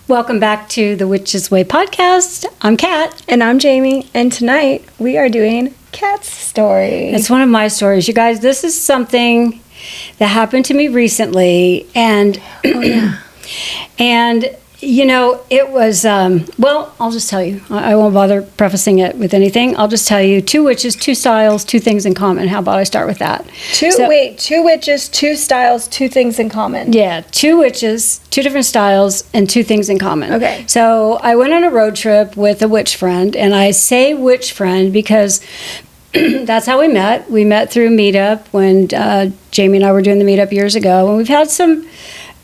Welcome back to the Witch's Way podcast. I'm Kat. And I'm Jamie. And tonight we are doing Kat's story. It's one of my stories. You guys, this is something that happened to me recently. And, and you know, it was, well, I'll just tell you. I won't bother prefacing it with anything. I'll just tell you, two witches, two styles, two things in common. How about I start with that? Two witches, two styles, two things in common. Yeah, two witches, two different styles, and two things in common. Okay. So I went on a road trip with a witch friend, and I say witch friend because that's how we met. We met through Meetup when Jamie and I were doing the Meetup years ago, and we've had some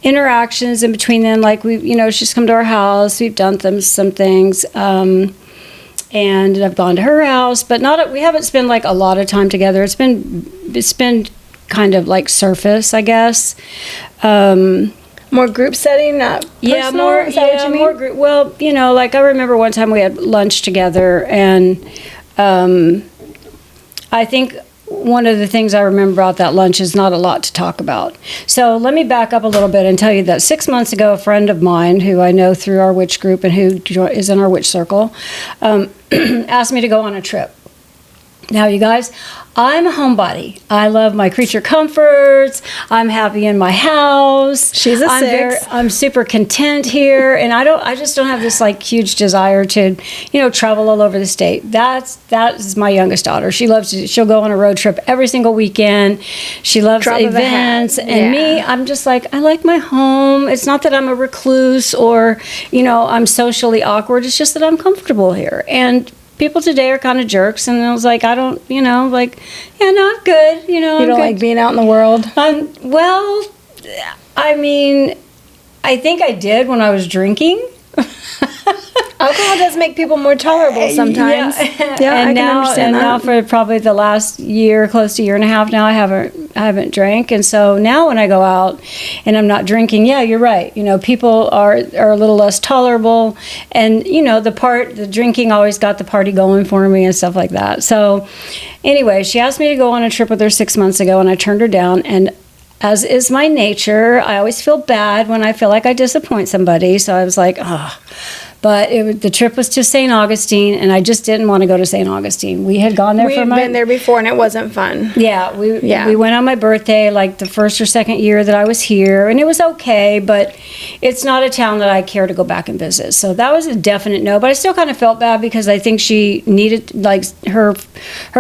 interactions in between then, like she's come to our house, we've done some things, and I've gone to her house, but we haven't spent like a lot of time together. It's been kind of like surface, I guess. More group setting, not personal? Is that what you mean? More group. Well, like I remember one time we had lunch together, and I think one of the things I remember about that lunch is not a lot to talk about. So let me back up a little bit and tell you that 6 months ago, a friend of mine who I know through our witch group and who is in our witch circle asked me to go on a trip. Now, you guys, I'm a homebody. I love my creature comforts. I'm happy in my house. She's a six. I'm super content here, and I just don't have this like huge desire to, travel all over the state. That is my youngest daughter. She'll go on a road trip every single weekend. She loves events, and me, I'm just like, I like my home. It's not that I'm a recluse or, I'm socially awkward. It's just that I'm comfortable here. And people today are kind of jerks, and I was like, I don't, I'm good. You don't like being out in the world? Well, I mean, I think I did when I was drinking. Alcohol does make people more tolerable sometimes. Yeah, I can understand that. Now for probably the last year, close to a year and a half now, I haven't drank, and so now when I go out and I'm not drinking, yeah, you're right. People are a little less tolerable, and the drinking always got the party going for me and stuff like that. So anyway, she asked me to go on a trip with her 6 months ago, and I turned her down. And as is my nature, I always feel bad when I feel like I disappoint somebody. So I was like, But the trip was to St. Augustine, and I just didn't want to go to St. Augustine. We had gone there We'd been there before, and it wasn't fun. Yeah, we went on my birthday, like the first or second year that I was here, and it was okay, but it's not a town that I care to go back and visit. So that was a definite no, but I still kind of felt bad because I think she needed, like, her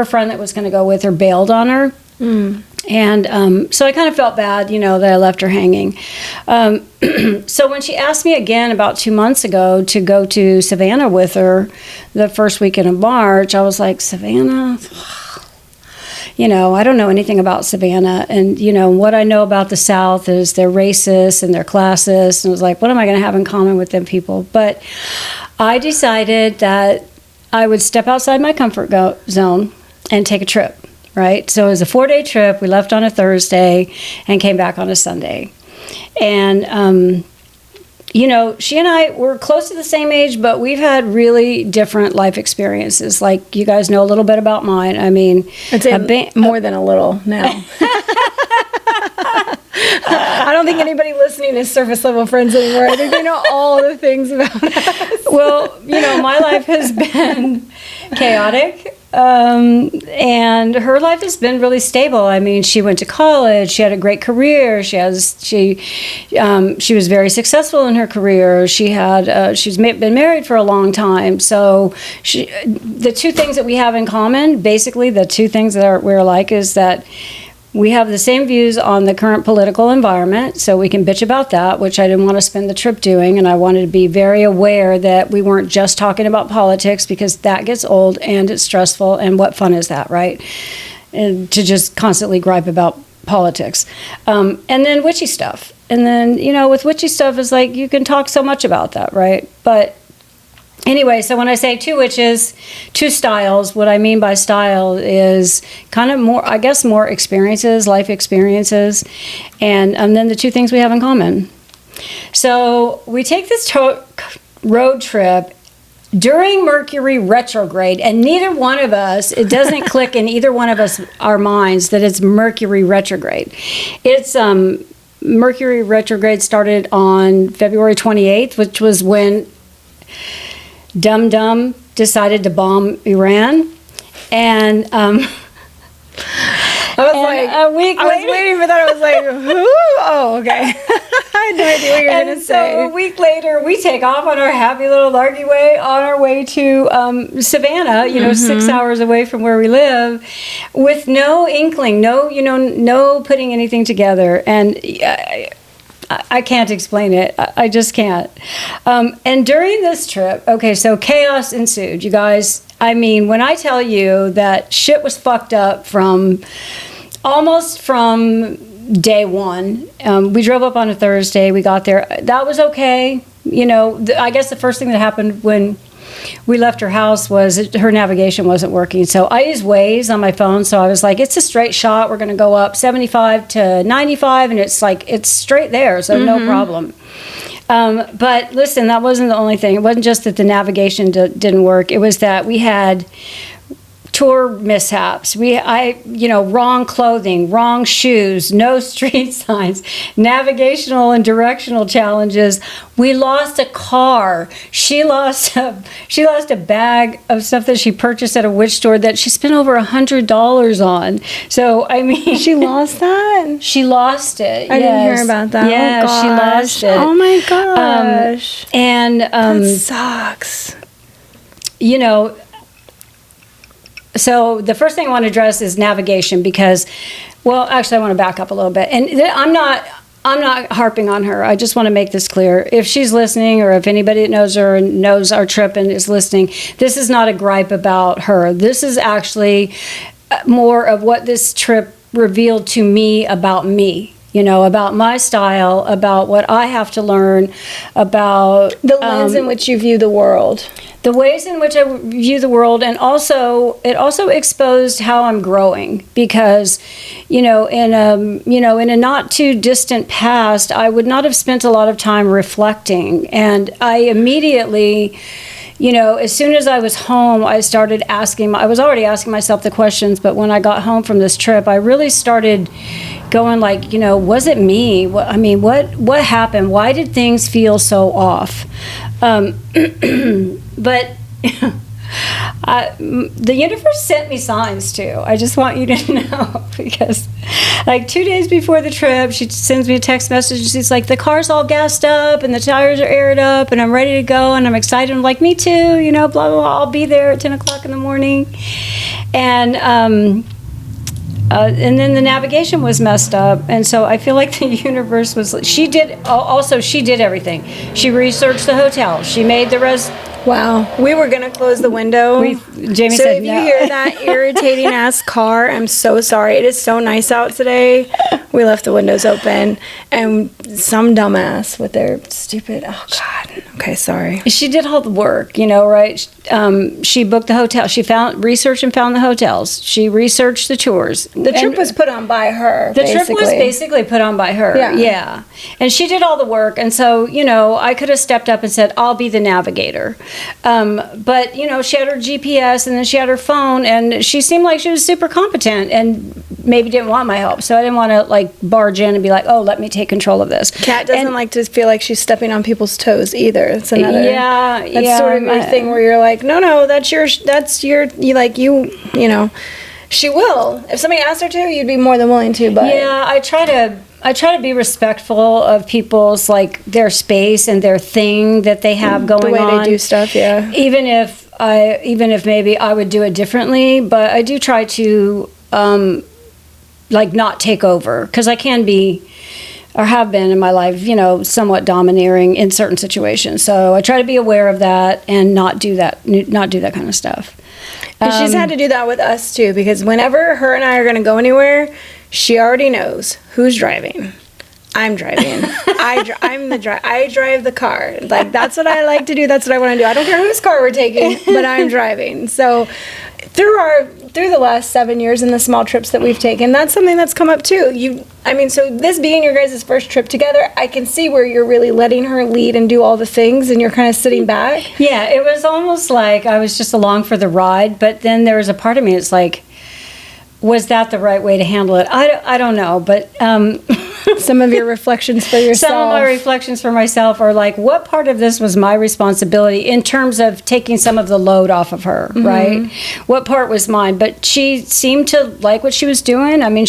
friend that was going to go with her bailed on her. And so I kind of felt bad, that I left her hanging. So when she asked me again about 2 months ago to go to Savannah with her the first weekend of March, I was like, Savannah? I don't know anything about Savannah. And, what I know about the South is they're racist and they're classist. And I was like, what am I going to have in common with them people? But I decided that I would step outside my comfort zone and take a trip. Right? So it was a 4-day trip. We left on a Thursday and came back on a Sunday. And, she and I were close to the same age, but we've had really different life experiences. Like, you guys know a little bit about mine. I mean, I'd say more than a little now. I don't think anybody listening is surface level friends anymore. I think they know all the things about us. Well, my life has been chaotic. And her life has been really stable. I mean, she went to college. She had a great career. She was very successful in her career. She's been married for a long time. So the two things that we have in common, basically the two things that we're alike, is that we have the same views on the current political environment, so we can bitch about that, which I didn't want to spend the trip doing, and I wanted to be very aware that we weren't just talking about politics, because that gets old and it's stressful, and what fun is that, right? And to just constantly gripe about politics. And then witchy stuff. And then, with witchy stuff, it's like you can talk so much about that, right? But anyway, so when I say two witches, two styles, what I mean by style is kind of more experiences, life experiences, and then the two things we have in common. So we take this road trip during Mercury retrograde, and neither one of us, it doesn't click in either one of us, our minds, that it's Mercury retrograde. It's Mercury retrograde started on February 28th, which was when Dum Dum decided to bomb Iran. And I was like, a week I was later, waiting for that. I was like, who? Oh, okay. I had no idea what you were going to so say. a week later, we take off on our happy little larky way on our way to Savannah, 6 hours away from where we live, with no inkling, no putting anything together. And I can't explain it. I just can't. And during this trip, okay, so chaos ensued, you guys. I mean, when I tell you that shit was fucked up almost from day one. We drove up on a Thursday. We got there. That was okay. I guess the first thing that happened when we left her house was her navigation wasn't working. So I use Waze on my phone. So I was like, it's a straight shot. We're going to go up 75 to 95. And it's straight there. So no problem. But listen, that wasn't the only thing. It wasn't just that the navigation didn't work. It was that we had tour mishaps. Wrong clothing, wrong shoes, no street signs, navigational and directional challenges. We lost a car. She lost a bag of stuff that she purchased at a witch store that she spent over $100 on. So I mean, She lost that? she lost it. I didn't hear about that. Yeah, Oh, she lost it. Oh my gosh. And That sucks. So the first thing I want to address is navigation because, well, actually I want to back up a little bit. And I'm not harping on her. I just want to make this clear. If she's listening or if anybody that knows her and knows our trip and is listening, this is not a gripe about her. This is actually more of what this trip revealed to me, about my style, about what I have to learn, about The lens in which you view the world. the ways in which I view the world, and it also exposed how I'm growing because, in a not too distant past, I would not have spent a lot of time reflecting, and I immediately, as soon as I was home, I was already asking myself the questions, but when I got home from this trip, I really started going like, was it me? What happened? Why did things feel so off? But the universe sent me signs too. I just want you to know because like 2 days before the trip, she sends me a text message and she's like, the car's all gassed up and the tires are aired up and I'm ready to go and I'm excited. I'm like, me too, blah, blah, blah. I'll be there at 10 o'clock in the morning. And then the navigation was messed up, and so I feel like the universe was. She did everything. She researched the hotel. She made the Wow. We were going to close the window. Jamie so said if you no. hear that irritating ass car, I'm so sorry. It is so nice out today. We left the windows open, and some dumbass with their stupid, oh God. Okay, sorry. She did all the work, right? She booked the hotel. She researched and found the hotels. She researched the tours. The trip was put on by her. The trip was basically put on by her. Yeah. And she did all the work. And so, I could have stepped up and said, I'll be the navigator. But, she had her GPS and then she had her phone and she seemed like she was super competent and maybe didn't want my help. So I didn't want to barge in and be like, oh, let me take control of this. Kat doesn't like to feel like she's stepping on people's toes either. It's another. That's sort of your thing where you're like, no, that's your, she will. If somebody asked her to, you'd be more than willing to, but. Yeah, I try to be respectful of people's their space and their thing that they have going on. The way they do stuff, yeah. Even if maybe I would do it differently, but I do try to not take over because I can be or have been in my life, somewhat domineering in certain situations. So I try to be aware of that and not do that kind of stuff. And she's had to do that with us too, because whenever her and I are going to go anywhere, she already knows who's driving. I'm driving. I drive the car. That's what I like to do. That's what I want to do. I don't care whose car we're taking, but I'm driving. So through the last 7 years and the small trips that we've taken, that's something that's come up too. So this being your guys' first trip together, I can see where you're really letting her lead and do all the things and you're kind of sitting back. Yeah, it was almost like I was just along for the ride, but then there was a part of me that's like, was that the right way to handle it? I don't know, but Some of your reflections for yourself. Some of my reflections for myself are like, what part of this was my responsibility in terms of taking some of the load off of her, right? What part was mine? But she seemed to like what she was doing. I mean,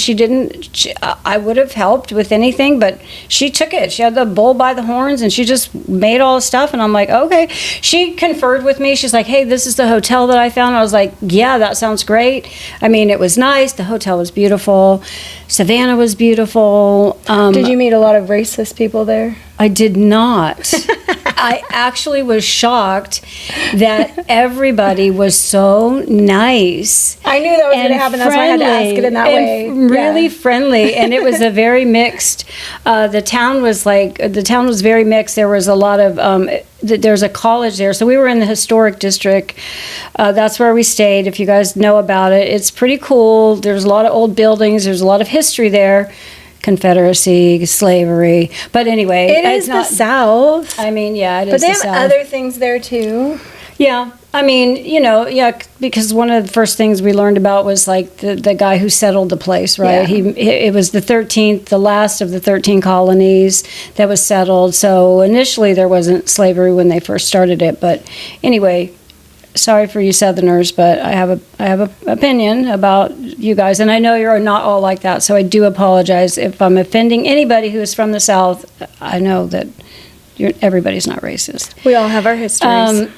I would have helped with anything, but she took it. She had the bull by the horns, and she just made all the stuff. And I'm like, okay. She conferred with me. She's like, hey, this is the hotel that I found. I was like, yeah, that sounds great. I mean, it was nice. The hotel was beautiful. Savannah was beautiful. Did you meet a lot of racist people there? I did not. I actually was shocked that everybody was so nice. I knew that was going to happen. That's why I had to ask it in that way. Really friendly, and it was a very mixed. The town was very mixed. There was a lot of. There's a college there, so we were in the historic district. That's where we stayed. If you guys know about it, it's pretty cool. There's a lot of old buildings. There's a lot of history there. Confederacy, slavery. But anyway, it is the South. I mean, yeah, it is the South. But they have other things there too. Yeah. I mean, because one of the first things we learned about was like the guy who settled the place, right? Yeah. It was the last of the 13 colonies that was settled. So initially there wasn't slavery when they first started it. But anyway, sorry for you Southerners, but I have an opinion about you guys, and I know you're not all like that. So I do apologize if I'm offending anybody who is from the South. I know that everybody's not racist. We all have our histories.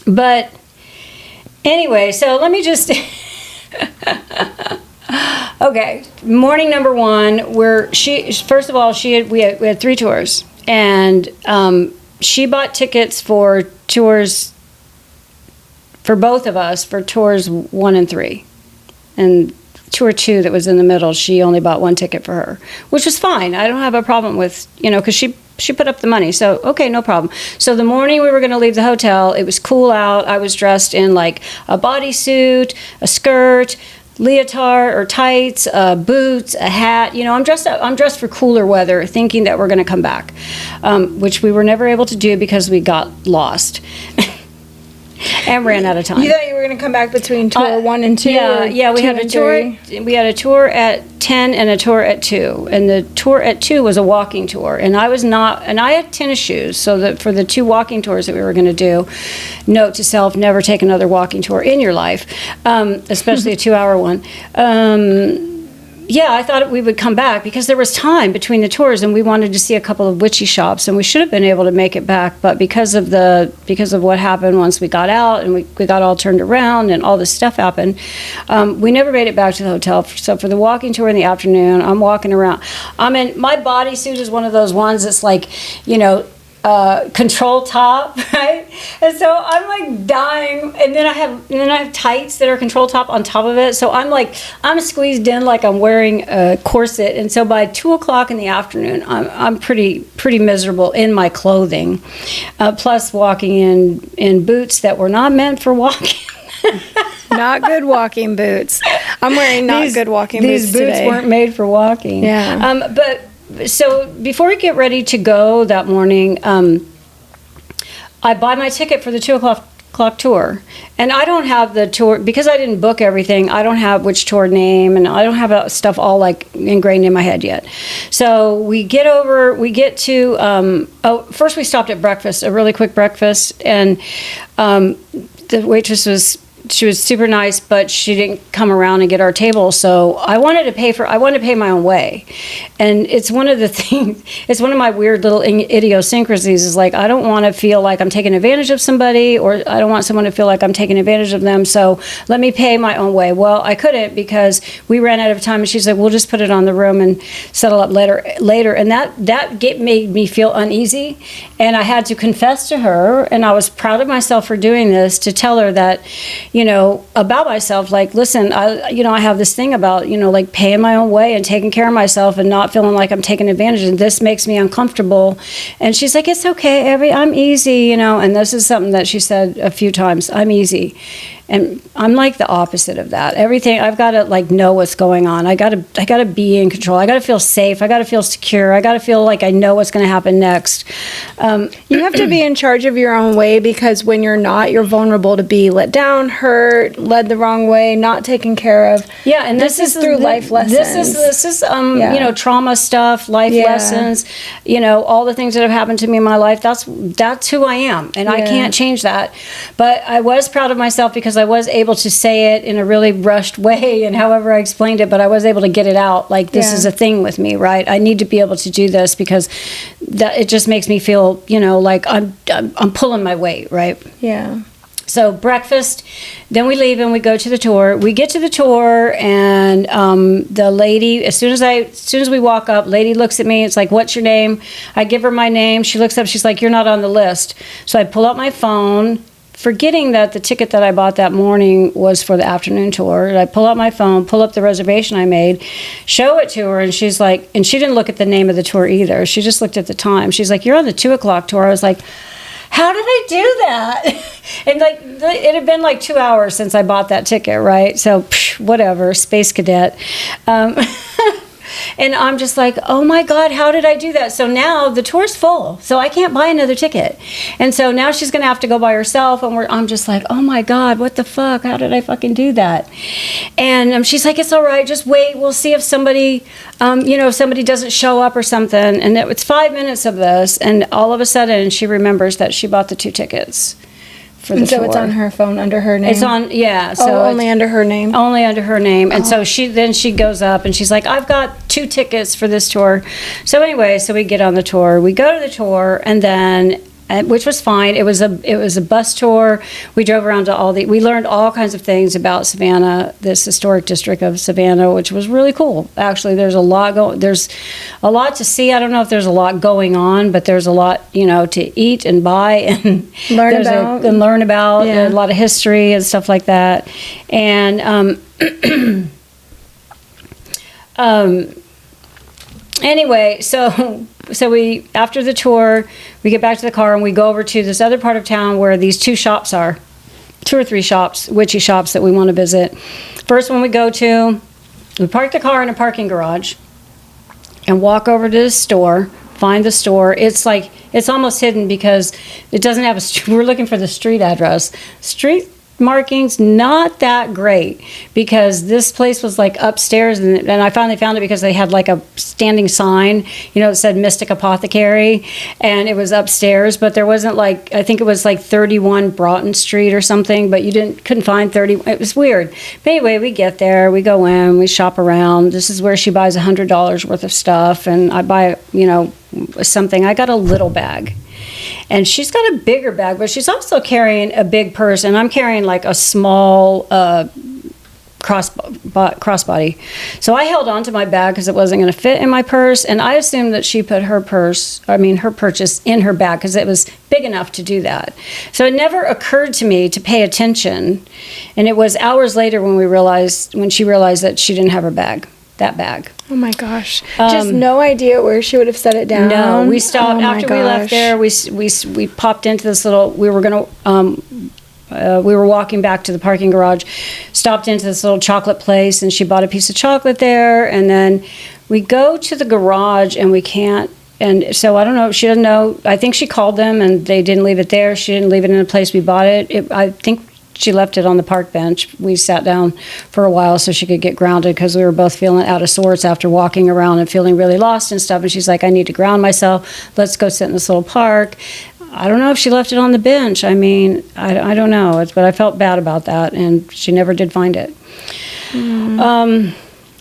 But anyway, so let me just. Okay, morning number one. First of all, we had 3 tours, and she bought tickets for tours. For both of us, for tours 1 and 3, and tour 2 that was in the middle, she only bought 1 ticket for her, which was fine. I don't have a problem with, because she put up the money, so okay, no problem. So the morning we were going to leave the hotel, it was cool out. I was dressed in like a bodysuit, a skirt, leotard or tights, boots, a hat. I'm dressed for cooler weather, thinking that we're going to come back, which we were never able to do because we got lost. And ran out of time. You thought you were going to come back between tour 1 and 2? Yeah. We had a tour. We had a tour at 10 and a tour at 2. And the tour at 2 was a walking tour. And I was not. And I had tennis shoes. So that for the 2 walking tours that we were going to do, note to self: never take another walking tour in your life, especially a 2-hour one. Yeah, I thought we would come back because there was time between the tours, and we wanted to see a couple of witchy shops, and we should have been able to make it back, but because of what happened once we got out and we got all turned around and all this stuff happened, we never made it back to the hotel. So for the walking tour in the afternoon, I'm walking around. My bodysuit is one of those ones that's like, control top, right? And so I'm like dying, and then I have tights that are control top on top of it. So I'm squeezed in like I'm wearing a corset. And so by 2:00 in the afternoon, I'm pretty miserable in my clothing, plus walking in boots that were not meant for walking. Not good walking boots. I'm wearing good walking boots today. These boots weren't made for walking. Yeah. So before we get ready to go that morning, I buy my ticket for the 2:00 tour. And I don't have the tour, because I didn't book everything, I don't have which tour name, and I don't have that stuff all like ingrained in my head yet. So we get to, first we stopped at breakfast, a really quick breakfast, and the waitress was super nice, but she didn't come around and get our table. So I wanted to pay my own way. And it's one of the things, it's one of my weird little idiosyncrasies is like, I don't want to feel like I'm taking advantage of somebody, or I don't want someone to feel like I'm taking advantage of them. So let me pay my own way. Well, I couldn't because we ran out of time, and she's like, we'll just put it on the room and settle up later. And that made me feel uneasy. And I had to confess to her, and I was proud of myself for doing this, to tell her that, about myself, like, listen, I have this thing about, like paying my own way and taking care of myself and not feeling like I'm taking advantage, and this makes me uncomfortable. And she's like, it's okay, I'm easy, and this is something that she said a few times, I'm easy. And I'm like the opposite of that. Everything, I've got to like know what's going on. I got to be in control. I got to feel safe. I got to feel secure. I got to feel like I know what's going to happen next. You have to be in charge of your own way, because when you're not, you're vulnerable to be let down, hurt, led the wrong way, not taken care of. Yeah, and this is through life lessons. This is you know, trauma stuff, life lessons, you know, all the things that have happened to me in my life. That's who I am, and I can't change that. But I was proud of myself because I was able to say it in a really rushed way, and however I explained it, but I was able to get it out. Like, this is a thing with me, right? I need to be able to do this because that it just makes me feel, you know, like I'm pulling my weight, right? Yeah. So breakfast, then we leave and we go to the tour. We get to the tour, and the lady, as soon as we walk up, lady looks at me. It's like, "What's your name?" I give her my name. She looks up. She's like, "You're not on the list." So I pull out my phone, forgetting that the ticket that I bought that morning was for the afternoon tour. And I pull out my phone, pull up the reservation I made, show it to her, and she's like, and she didn't look at the name of the tour either. She just looked at the time. She's like, "You're on the 2:00 tour." I was like, how did I do that? And like, it had been like 2 hours since I bought that ticket, right? So whatever, space cadet. And I'm just like, oh my God, how did I do that? So now the tour's full, so I can't buy another ticket. And so now she's going to have to go by herself. And I'm just like, oh my God, what the fuck? How did I fucking do that? And she's like, it's all right, just wait. We'll see if somebody, if somebody doesn't show up or something. And it's 5 minutes of this. And all of a sudden she remembers that she bought the 2 tickets. And so it's on her phone under her name? It's on, yeah. So only under her name? Only under her name. And so she goes up and she's like, I've got 2 tickets for this tour. So anyway, so we get on the tour. We go to the tour, and then, which was fine. It was a bus tour. We drove around to we learned all kinds of things about Savannah, this historic district of Savannah, which was really cool. Actually, there's a lot to see. I don't know if there's a lot going on, but there's a lot, to eat and buy and learn about a lot of history and stuff like that. And anyway, so we, after the tour, we get back to the car and we go over to this other part of town where these 2 shops are, 2 or 3 shops, witchy shops that we want to visit. First one we go to, we park the car in a parking garage and walk over to the store, find the store. It's like, it's almost hidden because it doesn't have we're looking for the street address. Street markings not that great, because this place was like upstairs, and I finally found it because they had like a standing sign, that said Mystic Apothecary, and it was upstairs, but there wasn't like, I think it was like 31 Broughton Street or something, but you couldn't find 30. It was weird. But anyway, we get there, we go in, we shop around. This is where she buys $100 worth of stuff, and I buy something. I got a little bag. And she's got a bigger bag, but she's also carrying a big purse, and I'm carrying like a small crossbody. So I held on to my bag because it wasn't going to fit in my purse, and I assumed that she put her purchase in her bag because it was big enough to do that. So it never occurred to me to pay attention, and it was hours later when she realized that she didn't have her bag. That bag. Oh my gosh. Just no idea where she would have set it down. No, we stopped after we left there. We popped into this little, we were walking back to the parking garage, stopped into this little chocolate place, and she bought a piece of chocolate there. And then we go to the garage and we can't, and so I don't know, she doesn't know. I think she called them and they didn't leave it there. She didn't leave it in the place we bought it. I think she left it on the park bench. We sat down for a while so she could get grounded because we were both feeling out of sorts after walking around and feeling really lost and stuff. And she's like, I need to ground myself. Let's go sit in this little park. I don't know if she left it on the bench. I mean, I don't know. But I felt bad about that, and she never did find it.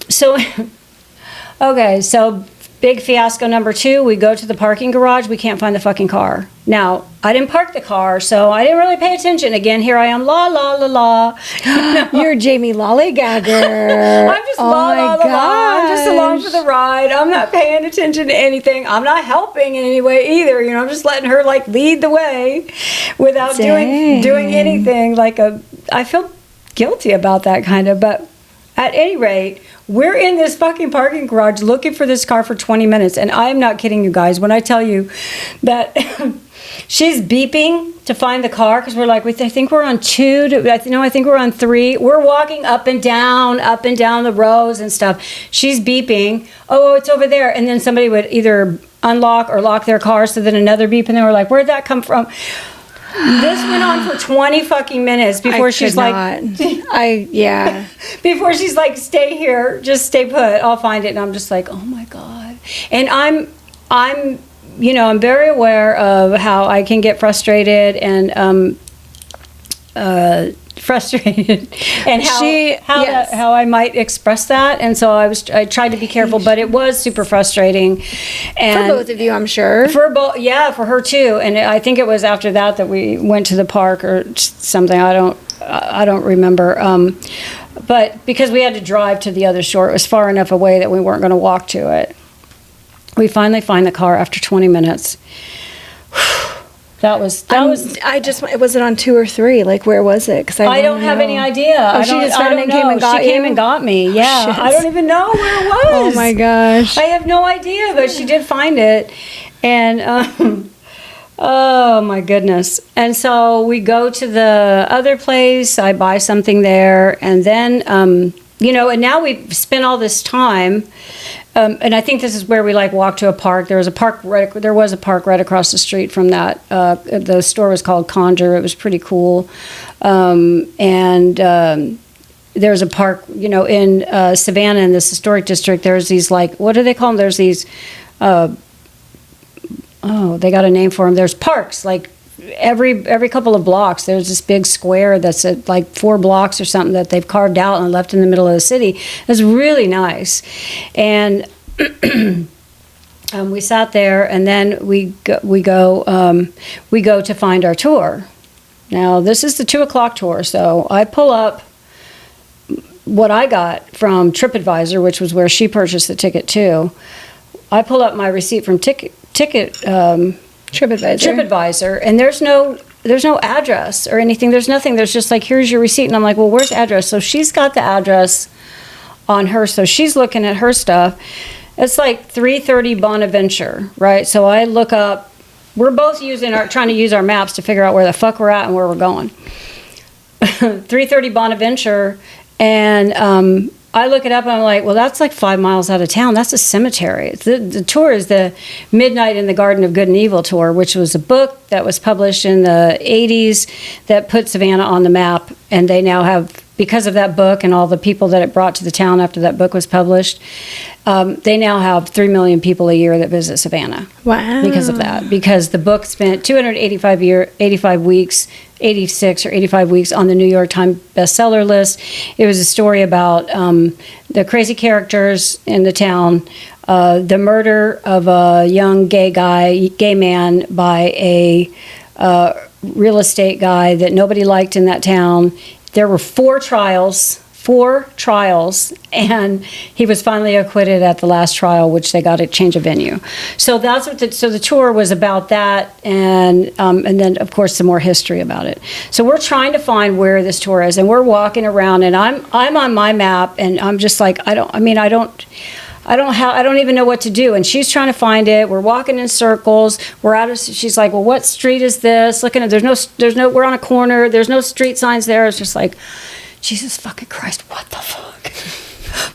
So big fiasco number 2, we go to the parking garage, we can't find the fucking car. Now, I didn't park the car, so I didn't really pay attention. Again, here I am, la, la, la, la. You're Jamie Lollygagger. I'm just la, la, la, la. I'm just along for the ride. I'm not paying attention to anything. I'm not helping in any way either. I'm just letting her, lead the way without doing anything. I feel guilty about that kind of, but at any rate, we're in this fucking parking garage looking for this car for 20 minutes. And I am not kidding you guys when I tell you that she's beeping to find the car because we're like, I think we're on 2. I think we're on 3. We're walking up and down the rows and stuff. She's beeping. Oh, it's over there. And then somebody would either unlock or lock their car. So then another beep, and they were like, "Where'd that come from?" This went on for 20 fucking minutes before she's like, before she's like, "Stay here, just stay put. I'll find it." And I'm just like, "Oh my God." And I'm very aware of how I can get frustrated and how I might express that, and so I tried to be careful, but it was super frustrating. And for both of you, I'm sure. For her too. And I think it was after that we went to the park or something. I don't remember. But because we had to drive to the other shore, it was far enough away that we weren't going to walk to it. We finally find the car after 20 minutes. Was it on 2 or 3? Like, where was it? Because I don't have any idea. She just found it and came and got you? She came and got me. Yeah, I don't even know where it was. Oh my gosh, I have no idea, but she did find it, and oh my goodness. And so we go to the other place. I buy something there, and then and now we've spent all this time. And I think this is where we walk to a park. There was a park right across the street from that. The store was called Conjure. It was pretty cool. And there's a park, in Savannah in this historic district. There's these what do they call them? There's these. They got a name for them. There's parks every couple of blocks. There's this big square that's 4 blocks or something that they've carved out and left in the middle of the city. It's really nice. And we sat there, and then we go to find our tour. Now this is the 2:00 tour, so I pull up what I got from TripAdvisor, which was where she purchased the ticket too. I pull up my receipt from TripAdvisor, and there's no address or anything. There's nothing. There's just here's your receipt, and I'm like, well, where's the address? So she's got the address on her, so she's looking at her stuff. It's 330 Bonaventure, right? So I look up. We're both trying to use our maps to figure out where the fuck we're at and where we're going. 330 Bonaventure, and I look it up and I'm like, well, that's 5 miles out of town. That's a cemetery. The tour is the Midnight in the Garden of Good and Evil tour, which was a book that was published in the 80s that put Savannah on the map. And they now have, because of that book and all the people that it brought to the town after that book was published, they now have 3 million people a year that visit Savannah. Wow. Because of that. Because the book spent 85 weeks, 86 or 85 weeks on the New York Times bestseller list. It was a story about the crazy characters in the town, the murder of a young gay man by a real estate guy that nobody liked in that town. There were 4 trials, and he was finally acquitted at the last trial, which they got to change a venue. So that's what the tour was about, that, and then of course some more history about it. So we're trying to find where this tour is, and we're walking around, and I'm on my map, and I'm just I don't even know what to do. And she's trying to find it. We're walking in circles. She's like, well, what street is this? Looking at, we're on a corner. There's no street signs there. It's just Jesus fucking Christ, what the fuck?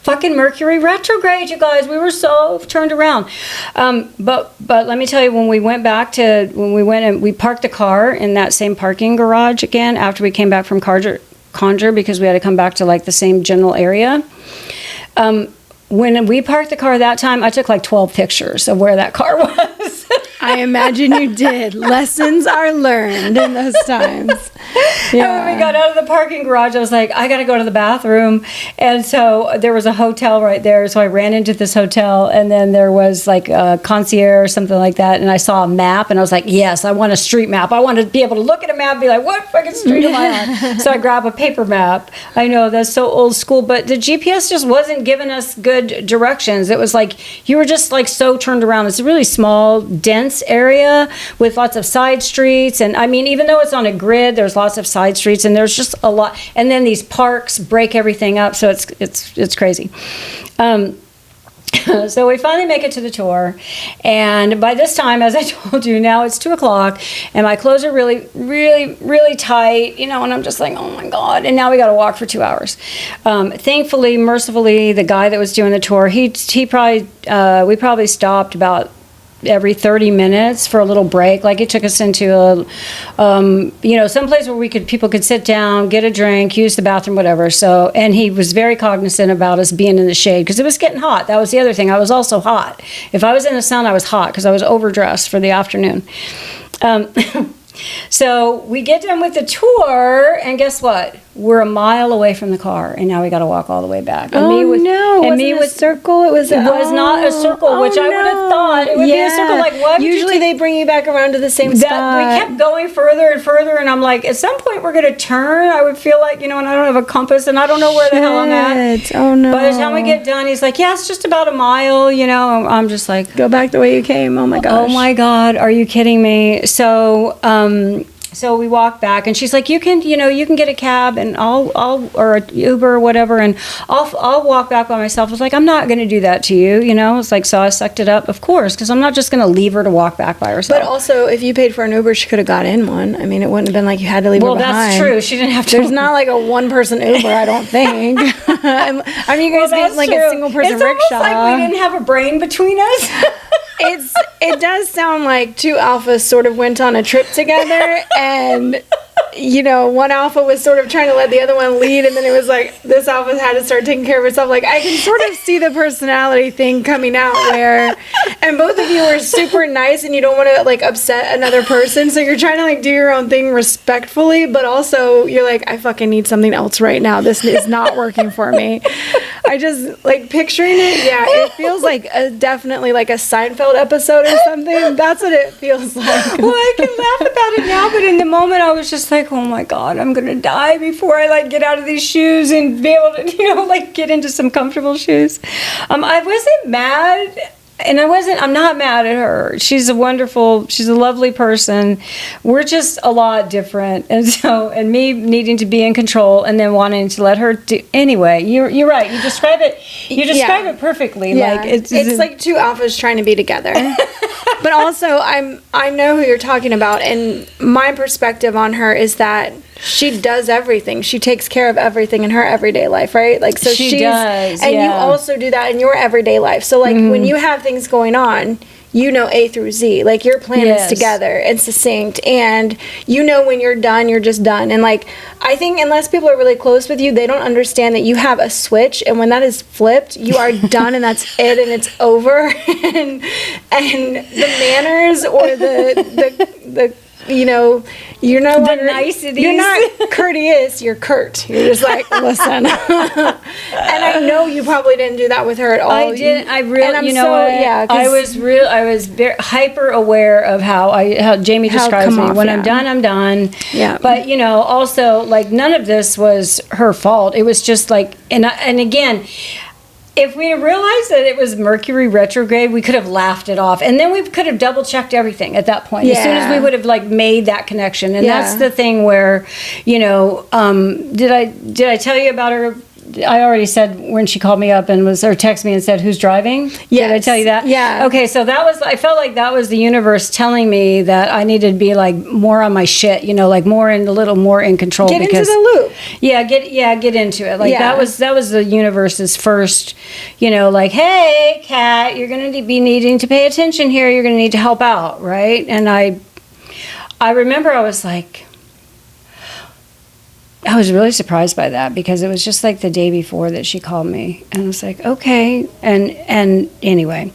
Fucking Mercury retrograde, you guys. We were so turned around. But let me tell you, when we went and we parked the car in that same parking garage again after we came back from Conjure, because we had to come back to the same general area. When we parked the car that time, I took 12 pictures of where that car was. I imagine you did. Lessons are learned in those times. Yeah. And when we got out of the parking garage, I was like, I got to go to the bathroom. And so there was a hotel right there. So I ran into this hotel, and then there was a concierge or something like that. And I saw a map, and I was like, yes, I want a street map. I want to be able to look at a map and be like, what fucking street am I on? So I grab a paper map. I know that's so old school, but the GPS just wasn't giving us good directions. It was you were just so turned around. It's a really small, dense area with lots of side streets, and I mean, even though it's on a grid, there's lots of side streets, and there's just a lot, and then these parks break everything up, so it's crazy. So we finally make it to the tour, and by this time, as I told you, now it's 2:00, and my clothes are really, really, really tight, and I'm just like, oh my God, and now we got to walk for 2 hours. Thankfully, mercifully, the guy that was doing the tour, we probably stopped about every 30 minutes for a little break. Like, it took us into a, some place where people could sit down, get a drink, use the bathroom, whatever. So, and he was very cognizant about us being in the shade because it was getting hot. That was the other thing. I was also hot. If I was in the sun, I was hot because I was overdressed for the afternoon. So we get done with the tour, and guess what? We're a mile away from the car, and now we got to walk all the way back. And no! And me with circle. It was not a circle, which I would have thought it would be a circle. Like, what? Usually they bring you back around to the same spot. We kept going further and further, and I'm like, at some point we're going to turn. I would feel like, and I don't have a compass, and I don't know where the hell I'm at. Oh no! By the time we get done, he's like, yeah, it's just about a mile. I'm just like, go back the way you came. Oh my gosh! Oh my God! Are you kidding me? So we walk back, and she's like, you can get a cab, and or an Uber or whatever, and I'll walk back by myself. I was like, I'm not going to do that to you, It's like, so I sucked it up, of course, because I'm not just going to leave her to walk back by herself. But also, if you paid for an Uber, she could have got in one. I mean, it wouldn't have been like you had to leave her behind. Well, that's true. She didn't have to. There's not like a one-person Uber, I don't think. I mean, you guys get like a single-person rickshaw. It's almost like we didn't have a brain between us. It does sound like two alphas sort of went on a trip together, and one alpha was sort of trying to let the other one lead, and then it was like this alpha had to start taking care of herself. Like, I can sort of see the personality thing coming out and both of you are super nice, and you don't want to like upset another person, so you're trying to like do your own thing respectfully, but also you're like, I fucking need something else right now. This is not working for me. I just like picturing it. Yeah, it feels like definitely like a Seinfeld episode or something. That's what it feels like. Well, I can laugh about it now, but in the moment I was just like, oh my God, I'm gonna die before I like get out of these shoes and be able to like get into some comfortable shoes. I wasn't mad, and I'm not mad at her. She's a lovely person. We're just a lot different, and me needing to be in control and then wanting to let her do anyway. You're right. You describe it it perfectly. Yeah. Like it's like two alphas trying to be together. But also, I know who you're talking about, and my perspective on her is that she does everything. She takes care of everything in her everyday life, right? Like, so she does, and you also do that in your everyday life. So, like, when you have things going on, A through Z. Like, your plan is together and succinct, and when you're done, you're just done. And like, I think unless people are really close with you, they don't understand that you have a switch, and when that is flipped, you are done, and that's it, and it's over. and the manners or the you're no longer niceties. You're not courteous. You're curt. You're just like, listen. And I know you probably didn't do that with her at all. I didn't. I really. And I'm Yeah. I was very hyper aware of how Jamie describes me. When I'm done, I'm done. Yeah. But also, like, none of this was her fault. It was just like, and again, if we realized that it was Mercury retrograde, we could have laughed it off, and then we could have double checked everything at that point. As soon as we would have like made that connection, and that's the thing where, did I tell you about her? I already said when she called me up and texted me and said, "Who's driving?" Yes. Did I tell you that? Yeah. Okay, so I felt like that was the universe telling me that I needed to be like more on my shit, like a little more in control. Get into the loop. Yeah, get into it. Like that was the universe's first, like, hey, Kat, you're going to be needing to pay attention here. You're going to need to help out, right? And I remember I was like, I was really surprised by that because it was just like the day before that she called me, and I was like, okay, and anyway.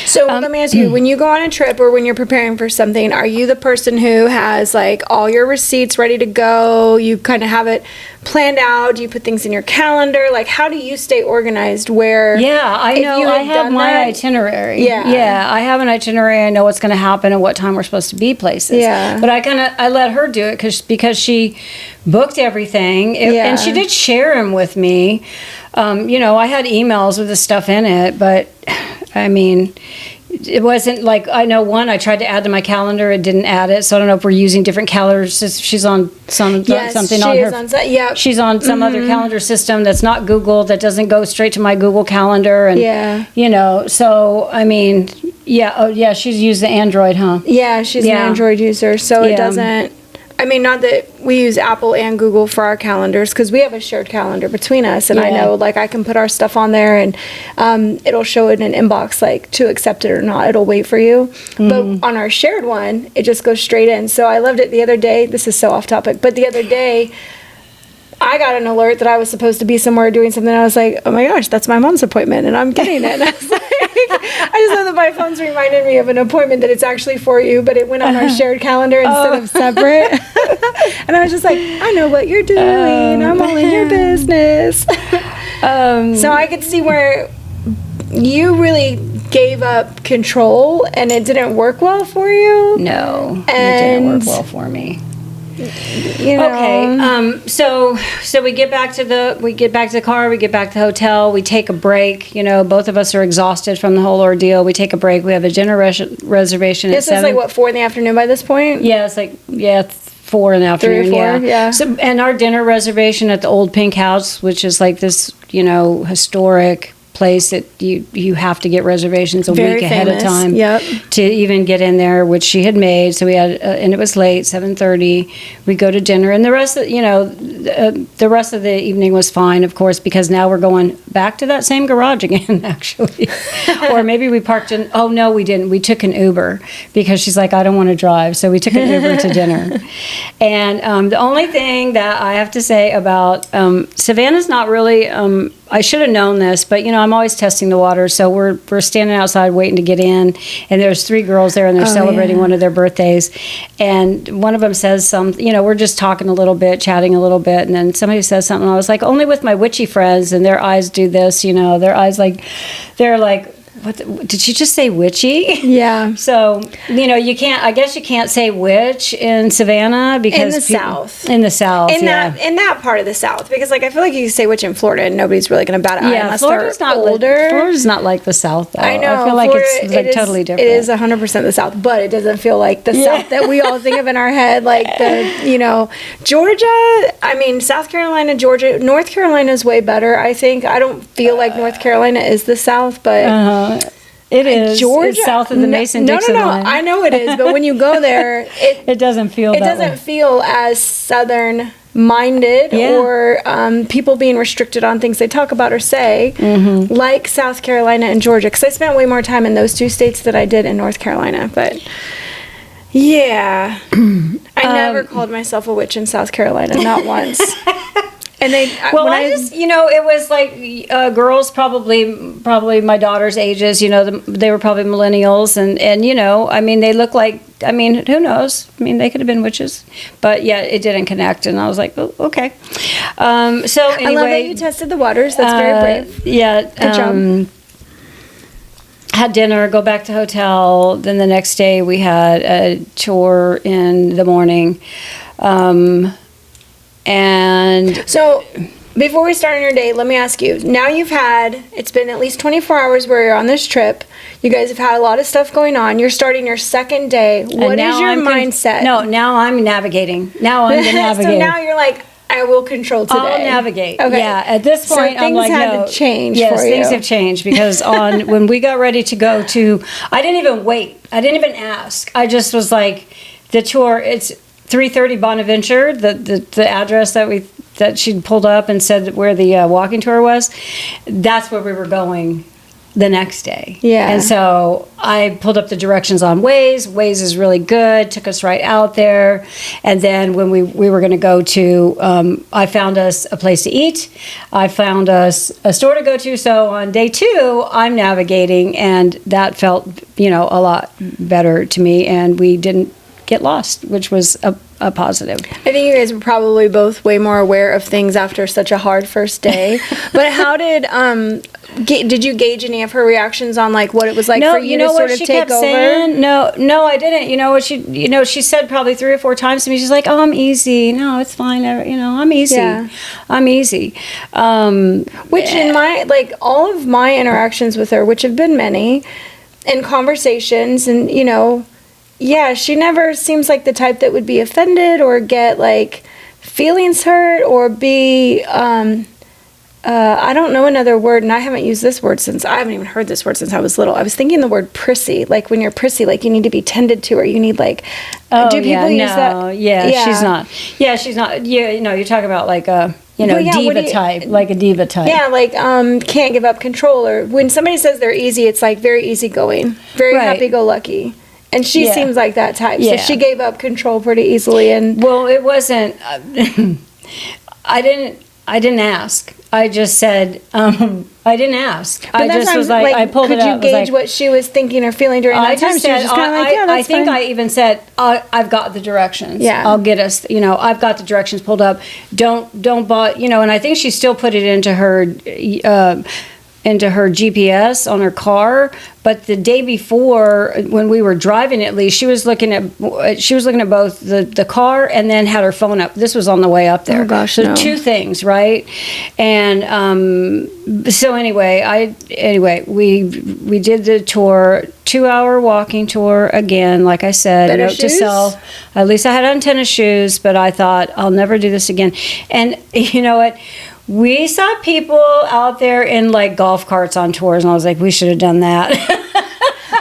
So let me ask you, when you go on a trip or when you're preparing for something, are you the person who has like all your receipts ready to go? You kind of have it planned out? Do you put things in your calendar? Like, how do you stay organized where... Yeah, I know. I have my itinerary. Yeah, I have an itinerary. I know what's going to happen and what time we're supposed to be places. Yeah. But I let her do it because she booked everything. And she did share them with me. I had emails with the stuff in it, but I mean, it wasn't like, I know I tried to add to my calendar, it didn't add it, so I don't know if we're using different calendars. She's on something on her. She's on some other calendar system that's not Google, that doesn't go straight to my Google Calendar, and so I mean, she's used the Android, huh? Yeah, she's an Android user, so it doesn't. I mean, not that we use Apple and Google for our calendars, because we have a shared calendar between us, and I know, like, I can put our stuff on there, and it'll show it in an inbox, like, to accept it or not. It'll wait for you. But on our shared one, it just goes straight in. So I loved it the other day. This is so off topic, but the other day, I got an alert that I was supposed to be somewhere doing something. I was like, oh my gosh, that's my mom's appointment, and I'm getting it. And I was like, I just know that my phone's reminded me of an appointment that it's actually for you, but it went on our shared calendar instead of separate. And I was just like, I know what you're doing. I'm all in your business. So I could see where you really gave up control, and it didn't work well for you. No, it didn't work well for me. You know. Okay. So we get back to the car. We get back to the hotel. We take a break. You know, both of us are exhausted from the whole ordeal. We take a break. We have a dinner reservation at 7. This is like what, 4 in the afternoon by this point? Yeah, it's like 4 in the afternoon. 3 or 4, yeah. So, and our dinner reservation at the Old Pink House, which is like this, historic place that you have to get reservations a week ahead of time to even get in there, which she had made. So we had, and it was late, 7:30. We go to dinner, and the rest of the rest of the evening was fine, of course, because now we're going back to that same garage again, actually. Or maybe we parked in. Oh no, we didn't. We took an Uber because she's like, I don't want to drive, so we took an Uber to dinner. And the only thing that I have to say about Savannah's not really. I should have known this, but I'm always testing the water. So we're standing outside waiting to get in, and there's 3 girls there, and they're celebrating one of their birthdays. And one of them says we're just talking a little bit, chatting a little bit, and then somebody says something. And I was like, only with my witchy friends, and their eyes do this, their eyes they're like. What did she just say, witchy? Yeah. So, you can't, I guess you can't say witch in Savannah because in the South. In the South, in that part of the South, because I feel like you can say witch in Florida and nobody's really going to bat an eye unless Florida's they're not older. Florida's not like the South, though. I know. I feel like it's totally different. It is 100% the South, but it doesn't feel like the South that we all think of in our head, like Georgia. I mean, South Carolina, Georgia, North Carolina is way better. I think. I don't feel like North Carolina is the South, but. It is. Georgia, it's south of the Mason-Dixon line. I know it is, but when you go there, it doesn't feel. It doesn't feel as Southern minded or people being restricted on things they talk about or say, like South Carolina and Georgia. Because I spent way more time in those 2 states than I did in North Carolina. But yeah, I never called myself a witch in South Carolina, not once. And it was like girls probably my daughter's ages, they were probably millennials, and I mean, they look like, I mean, who knows? I mean, they could have been witches, but yeah, it didn't connect, and I was like, oh, okay. So anyway, I love that you tested the waters. That's very brave. Yeah. Good job. Had dinner, go back to hotel. Then the next day we had a tour in the morning. And so, before we start on your day, let me ask you. Now it's been at least 24 hours where you're on this trip. You guys have had a lot of stuff going on. You're starting your second day. What is your mindset? Now I'm navigating. Now I'm the navigator. So now you're like, I will control today. I'll navigate. Okay. Yeah, at this point, so I'm like, things had to change yes, for you. Things have changed because when we got ready to go to, I didn't even wait. I didn't even ask. I just was like, the tour, it's 330 Bonaventure, the address that she'd pulled up and said where the walking tour was. That's where we were going the next day. Yeah. And so I pulled up the directions on Waze. Waze is really good. Took us right out there. And then when we were going to go to, I found us a place to eat. I found us a store to go to. So on day 2, I'm navigating, and that felt, a lot better to me. And we didn't get lost, which was a positive. I think you guys were probably both way more aware of things after such a hard first day. But how did you gauge any of her reactions on like what it was like for you to sort of take over? Saying? No, I didn't. You know what she said probably 3 or 4 times to me. She's like, "Oh, I'm easy. No, it's fine. I'm easy. Yeah. I'm easy." Which in my all of my interactions with her, which have been many, and conversations, and yeah, she never seems like the type that would be offended or get feelings hurt or be I don't know another word, and I haven't used this word since, I haven't even heard this word since I was little. I was thinking the word prissy, like when you're prissy, like you need to be tended to, or you need like, do people use that? Yeah, she's not. Yeah, she's not. Yeah, you're talking about like a, diva type, like a diva type. Yeah, like can't give up control, or when somebody says they're easy, it's like very easygoing, very happy-go-lucky. And she seems like that type, so she gave up control pretty easily. And well, it wasn't. I didn't ask. I just said, I didn't ask. But I just was like, I pulled it out. Could you gauge what she was thinking or feeling during that time? She was just kind of like, yeah, that's fine. I even said, I've got the directions. Yeah. I'll get us, I've got the directions pulled up. Don't bother, and I think she still put it into her GPS on her car, but the day before, when we were driving, at least she was looking at both the car and then had her phone up. This was on the way up there. Oh gosh, so two things, right? And so anyway, we did the tour, 2-hour walking tour again. Like I said, note to self. At least I had on tennis shoes, but I thought I'll never do this again. And you know what? We saw people out there in like golf carts on tours, and I was like, we should have done that.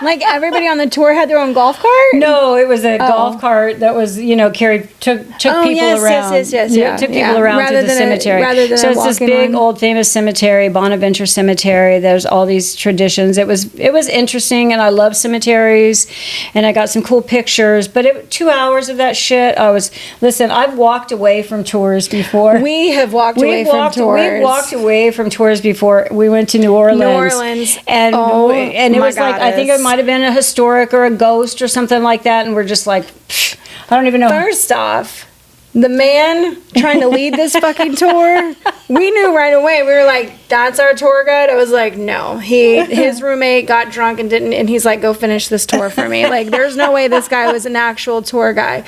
Like everybody on the tour had their own golf cart? No, it was a golf cart that was, carried, took people around. Yes. Took people around rather to the cemetery. So it's this big old famous cemetery, Bonaventure Cemetery. There's all these traditions. It was interesting, and I love cemeteries, and I got some cool pictures. But 2 hours of that shit, I've walked away from tours before. We have walked away from tours. We walked away from tours before. We went to New Orleans. And it was like, I think it might have been a historic or a ghost or something like that, and we're just like, I don't even know. First off, the man trying to lead this fucking tour, we knew right away. We were like, that's our tour guide. I was like, no. His roommate got drunk and he's like, go finish this tour for me. Like, there's no way this guy was an actual tour guy.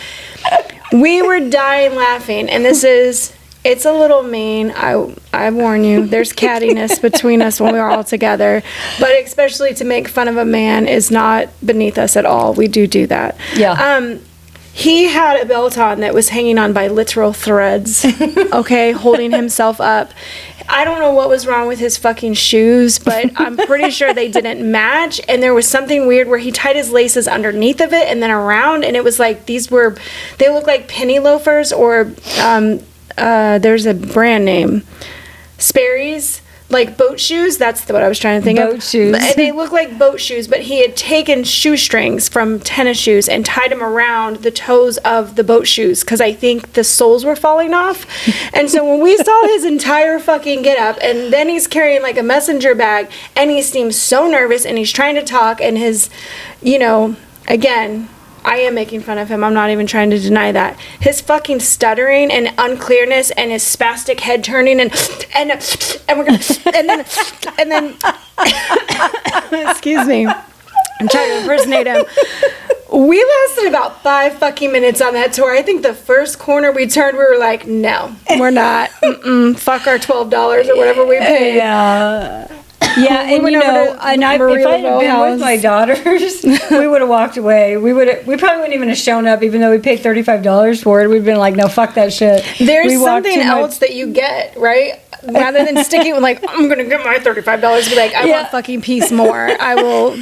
We were dying laughing, and it's a little mean. I warn you, there's cattiness between us when we're all together. But especially to make fun of a man is not beneath us at all. We do that. Yeah. He had a belt on that was hanging on by literal threads, okay, holding himself up. I don't know what was wrong with his fucking shoes, but I'm pretty sure they didn't match. And there was something weird where he tied his laces underneath of it and then around. And it was like, they look like penny loafers, or there's a brand name, Sperry's, like boat shoes. That's what I was trying to think of. Boat shoes. They look like boat shoes, but he had taken shoestrings from tennis shoes and tied them around the toes of the boat shoes, because I think the soles were falling off. And so when we saw his entire fucking get up, and then he's carrying like a messenger bag, and he seems so nervous, and he's trying to talk, and his, again, I am making fun of him. I'm not even trying to deny that. His fucking stuttering and unclearness and his spastic head turning and we're gonna and then excuse me. I'm trying to impersonate him. We lasted about 5 fucking minutes on that tour. I think the first corner we turned, we were like, no, we're not. Fuck our $12 or whatever we paid. Yeah. Yeah, and if I had been with my daughters, we would have walked away. We probably wouldn't even have shown up, even though we paid $35 for it. We'd been like, no, fuck that shit. There's something else that you get, right? Rather than sticking with like, I'm gonna get my $35. Be like, I want fucking peace more. I will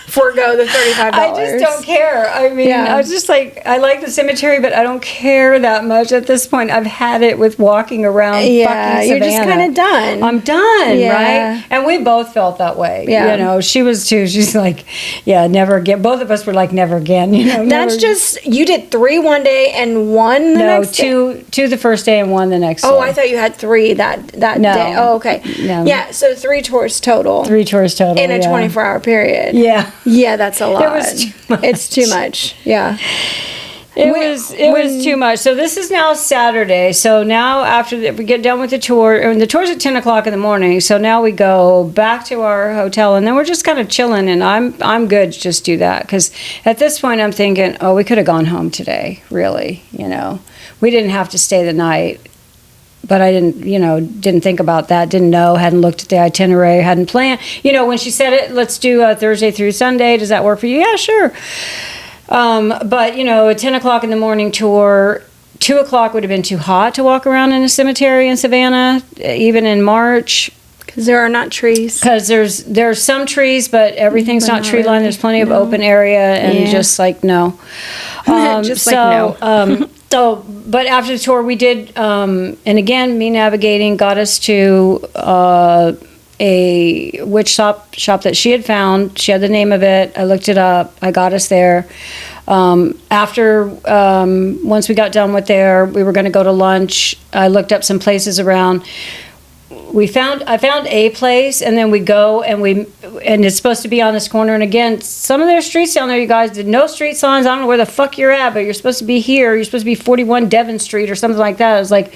forego the $35. I just don't care. I mean, I was just like, I like the cemetery, but I don't care that much at this point. I've had it with walking around fucking Savannah. You're just kind of done. I'm done, right? And we both felt that way. Yeah. She was too. She's like, never again. Both of us were like, never again. That's just, you did 3 one day and 1 the next day? No, 2 the first day and 1 the next day. Oh, I thought you had 3 that day. Oh, okay. No. Yeah, so 3 tours total. 3 tours total. In a 24-hour period. Yeah. Yeah, that's a lot. It was too much. It's too much. Yeah. It was too much. So this is now Saturday. So now after we get done with the tour, and the tour's at 10 o'clock in the morning. So now we go back to our hotel, and then we're just kind of chilling. And I'm good to just do that, because at this point I'm thinking, oh, we could have gone home today. Really, we didn't have to stay the night. But I didn't think about that, didn't know, hadn't looked at the itinerary, hadn't planned. When she said it, let's do Thursday through Sunday. Does that work for you? Yeah, sure. But, a 10 o'clock in the morning tour, 2 o'clock would have been too hot to walk around in a cemetery in Savannah, even in March. Because there are not trees. Because there's some trees, but everything's not tree lined. There's plenty of open area, and just like no. Just like no. So, but after the tour, we did, and again, me navigating got us to a witch shop that she had found. She had the name of it. I looked it up. I got us there. After once we got done with there, we were going to go to lunch. I looked up some places around. I found a place, and then we go and it's supposed to be on this corner. And again, some of their streets down there, you guys did no street signs. I don't know where the fuck you're at, but you're supposed to be here. You're supposed to be 41 Devon Street or something like that. I was like,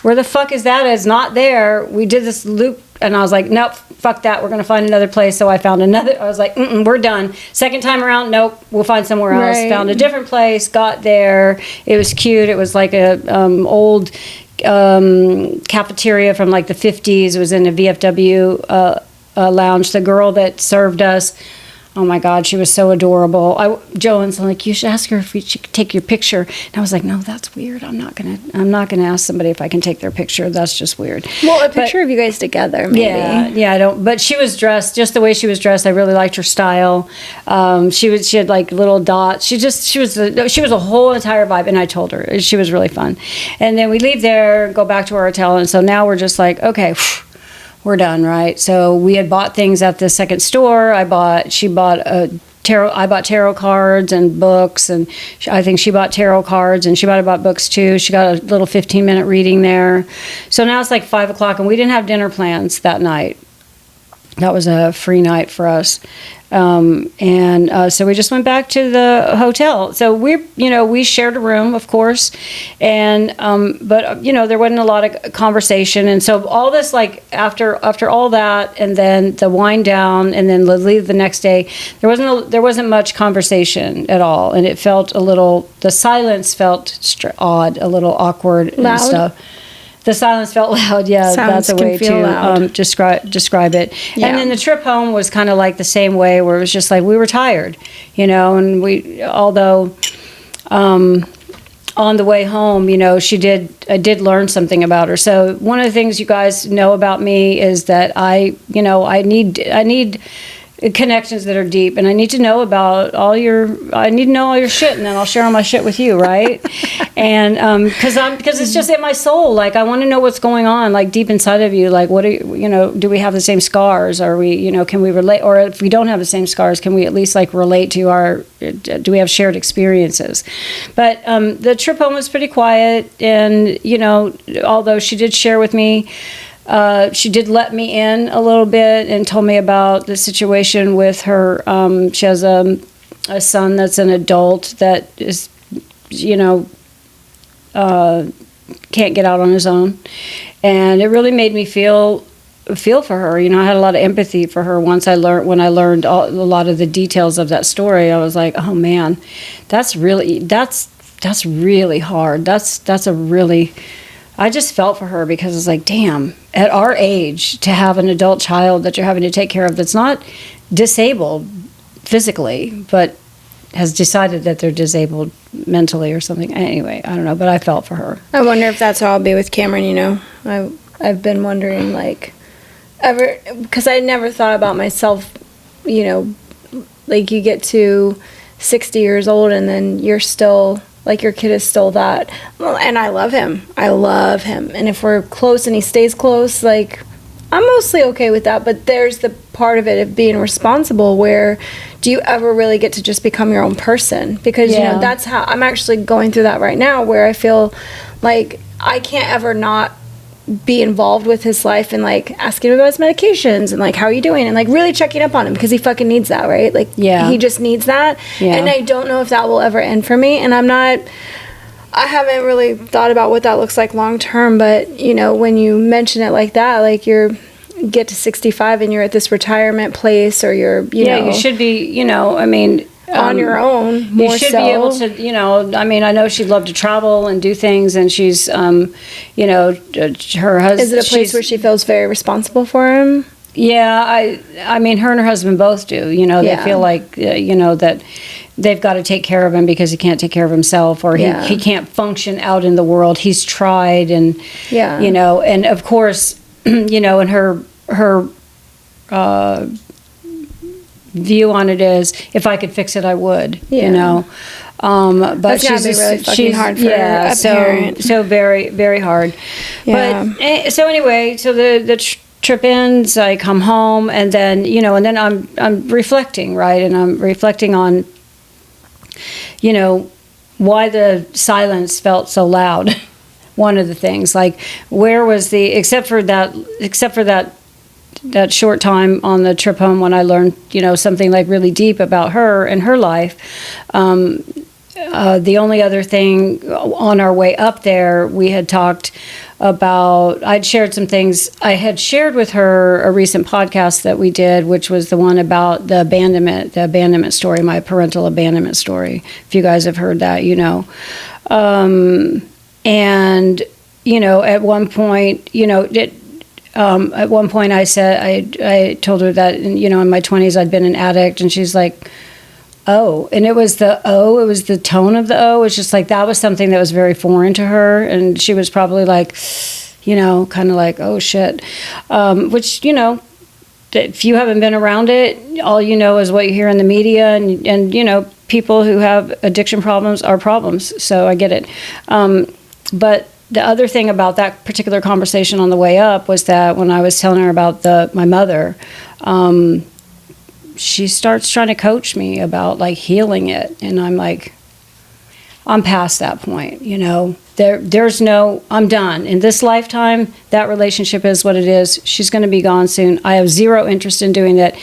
where the fuck is that? It's not there. We did this loop, and I was like, nope, fuck that. We're going to find another place. So I found another. I was like, we're done. Second time around, nope, we'll find somewhere else. Right. Found a different place, got there. It was cute. It was like a old cafeteria from like the 50s. It was in a VFW lounge. The girl that served us, oh my God, she was so adorable. Joanne's like, you should ask her if she could take your picture. And I was like, no, that's weird. I'm not gonna ask somebody if I can take their picture. That's just weird. Well, a picture of you guys together, maybe. Yeah, I don't. But she was dressed just the way she was dressed. I really liked her style. She had like little dots. She was a whole entire vibe. And I told her she was really fun. And then we leave there, go back to our hotel, and so now we're just like, okay. We're done, right? So we had bought things at the second store. I bought tarot cards and books, and I think she bought tarot cards, and she might have bought books too. She got a little 15-minute reading there. So now it's like 5 o'clock, and we didn't have dinner plans that night. That was a free night for us. So we just went back to the hotel. So we shared a room, of course, and but there wasn't a lot of conversation. And so all this, like after all that, and then the wind down, and then leave the next day, there wasn't much conversation at all, and it felt the silence felt odd, a little awkward and stuff. The silence felt loud. Yeah, Sounds that's a way to describe it. Yeah. And then the trip home was kind of like the same way, where it was just like we were tired, and although on the way home, I did learn something about her. So one of the things you guys know about me is that I need connections that are deep, and I need to know all your shit, and then I'll share all my shit with you, right? And because it's just in my soul, like I want to know what's going on, like deep inside of you, like what do we have the same scars? Are we, can we relate? Or if we don't have the same scars, can we at least like relate to do we have shared experiences? But the trip home was pretty quiet, and although she did share with me, she did let me in a little bit and told me about the situation with her. She has a son that's an adult that is, can't get out on his own. And it really made me feel for her. I had a lot of empathy for her when I learned a lot of the details of that story. I was like, oh man, that's really hard. I just felt for her, because it's like, damn, at our age, to have an adult child that you're having to take care of that's not disabled physically, but has decided that they're disabled mentally or something. Anyway, I don't know, but I felt for her. I wonder if that's how I'll be with Cameron, I've been wondering, like, because I never thought about myself, like you get to 60 years old and then you're still... like your kid is still that. Well, and I love him. And if we're close and he stays close, like, I'm mostly okay with that. But there's the part of it of being responsible where do you ever really get to just become your own person? Because, that's how I'm actually going through that right now, where I feel like I can't ever not be involved with his life and like asking him about his medications and like how are you doing and like really checking up on him, because he fucking needs that, right? Like he just needs that. And I don't know if that will ever end for me, and I haven't really thought about what that looks like long term, but when you mention it like that, like you get to 65 and you're at this retirement place, or you're you should be on your own. You should be able to, I know she'd love to travel and do things, and she's, her husband. Is it a place where she feels very responsible for him? Yeah, I mean, her and her husband both do. They feel like, that they've got to take care of him because he can't take care of himself, or he can't function out in the world. He's tried, and you know, and of course, you know, and her view on it is, if I could fix it, I would. You know, but that's gotta be really fucking hard for a parent. So very, very hard. Yeah. But so anyway, so the trip ends. I come home, and then, you know, and then I'm reflecting, right, and I'm reflecting on, you know, why the silence felt so loud. One of the things, like, where was the, except for that short time on the trip home when I learned, you know, something like really deep about her and her life. The only other thing on our way up there, we had talked about, I'd shared some things. I had shared with her a recent podcast that we did, which was the one about the abandonment story, my parental abandonment story. If you guys have heard that, you know. And, you know, at one point, you know, at one point I said, I told her that, you know, in my 20s I'd been an addict, and she's like, oh, and it was the tone of the O. It's just like, that was something that was very foreign to her, and she was probably like, you know, kind of like, oh shit, which, you know, if you haven't been around it, all you know is what you hear in the media, and you know, people who have addiction problems are problems, so I get it. But the other thing about that particular conversation on the way up was that when I was telling her about my mother, she starts trying to coach me about like healing it, and I'm like, I'm past that point, you know. There's no, I'm done. In this lifetime, that relationship is what it is. She's going to be gone soon. I have zero interest in doing that.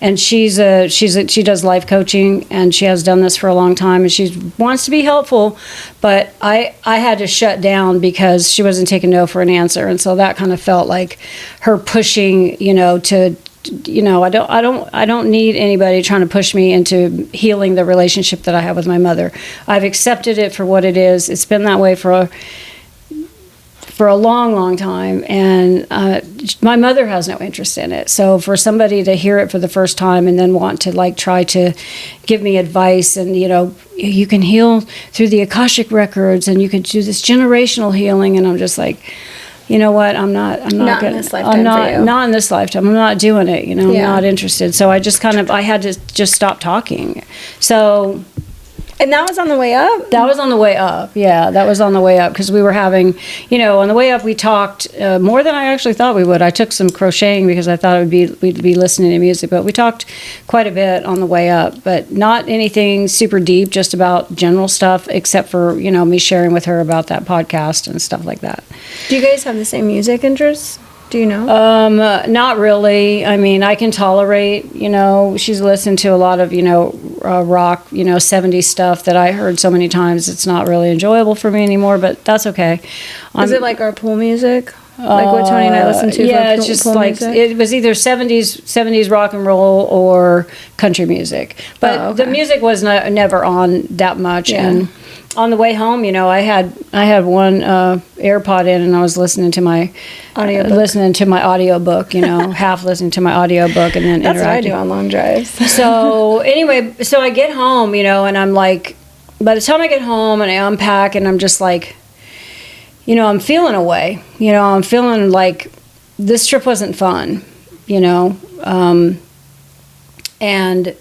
And she does life coaching, and she has done this for a long time, and she wants to be helpful, but I had to shut down because she wasn't taking no for an answer. And so that kind of felt like her pushing, you know, to, you know, I don't need anybody trying to push me into healing the relationship that I have with my mother. I've accepted it for what it is. It's been that way for a long, long time, and my mother has no interest in it. So for somebody to hear it for the first time and then want to like try to give me advice, and you know, you can heal through the Akashic records, and you can do this generational healing, and I'm just like, you know what? I'm not in this lifetime. Not in this lifetime. I'm not doing it. You know, I'm not interested. So I just I had to just stop talking. So. And that was on the way up? That was on the way up, yeah. That was on the way up, because we were having, you know, on the way up we talked more than I actually thought we would. I took some crocheting because I thought we'd be listening to music, but we talked quite a bit on the way up, but not anything super deep, just about general stuff, except for, you know, me sharing with her about that podcast and stuff like that. Do you guys have the same music interests? Do you know? Not really. I mean, I can tolerate, you know, she's listened to a lot of, you know, rock, you know, 70s stuff that I heard so many times. It's not really enjoyable for me anymore, but that's okay. Is it like our pool music? Like what Tony and I listened to? Yeah, it's just like, music? It was either 70s rock and roll or country music. But the music was never on that much. Yeah. And on the way home, you know, I had one AirPod in, and I was listening to my audiobook, you know, half listening to my audiobook, and then that's what I do on long drives. So anyway, so I get home, you know, and I'm like, by the time I get home and I unpack, and I'm just like, you know, I'm feeling away. You know, I'm feeling like this trip wasn't fun, you know, and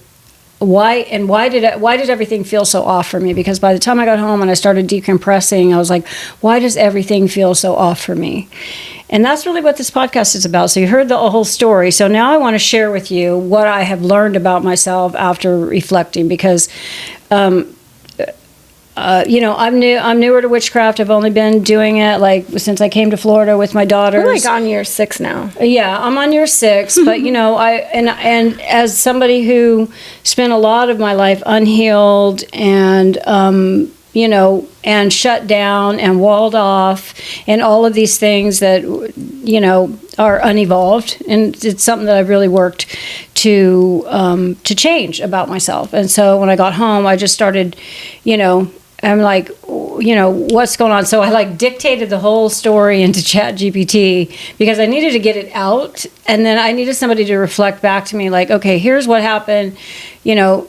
why did everything feel so off for me? Because by the time I got home and I started decompressing, I was like, why does everything feel so off for me? And that's really what this podcast is about. So you heard the whole story. So now I want to share with you what I have learned about myself after reflecting, because you know, I'm newer to witchcraft. I've only been doing it like since I came to Florida with my daughters. We're like on year 6 now. Yeah, I'm on year 6. But you know, and as somebody who spent a lot of my life unhealed and you know, and shut down and walled off, and all of these things that, you know, are unevolved, and it's something that I've really worked to change about myself. And so when I got home, I just started, you know, I'm like, you know, what's going on? So I like dictated the whole story into ChatGPT, because I needed to get it out, and then I needed somebody to reflect back to me like, okay, here's what happened, you know,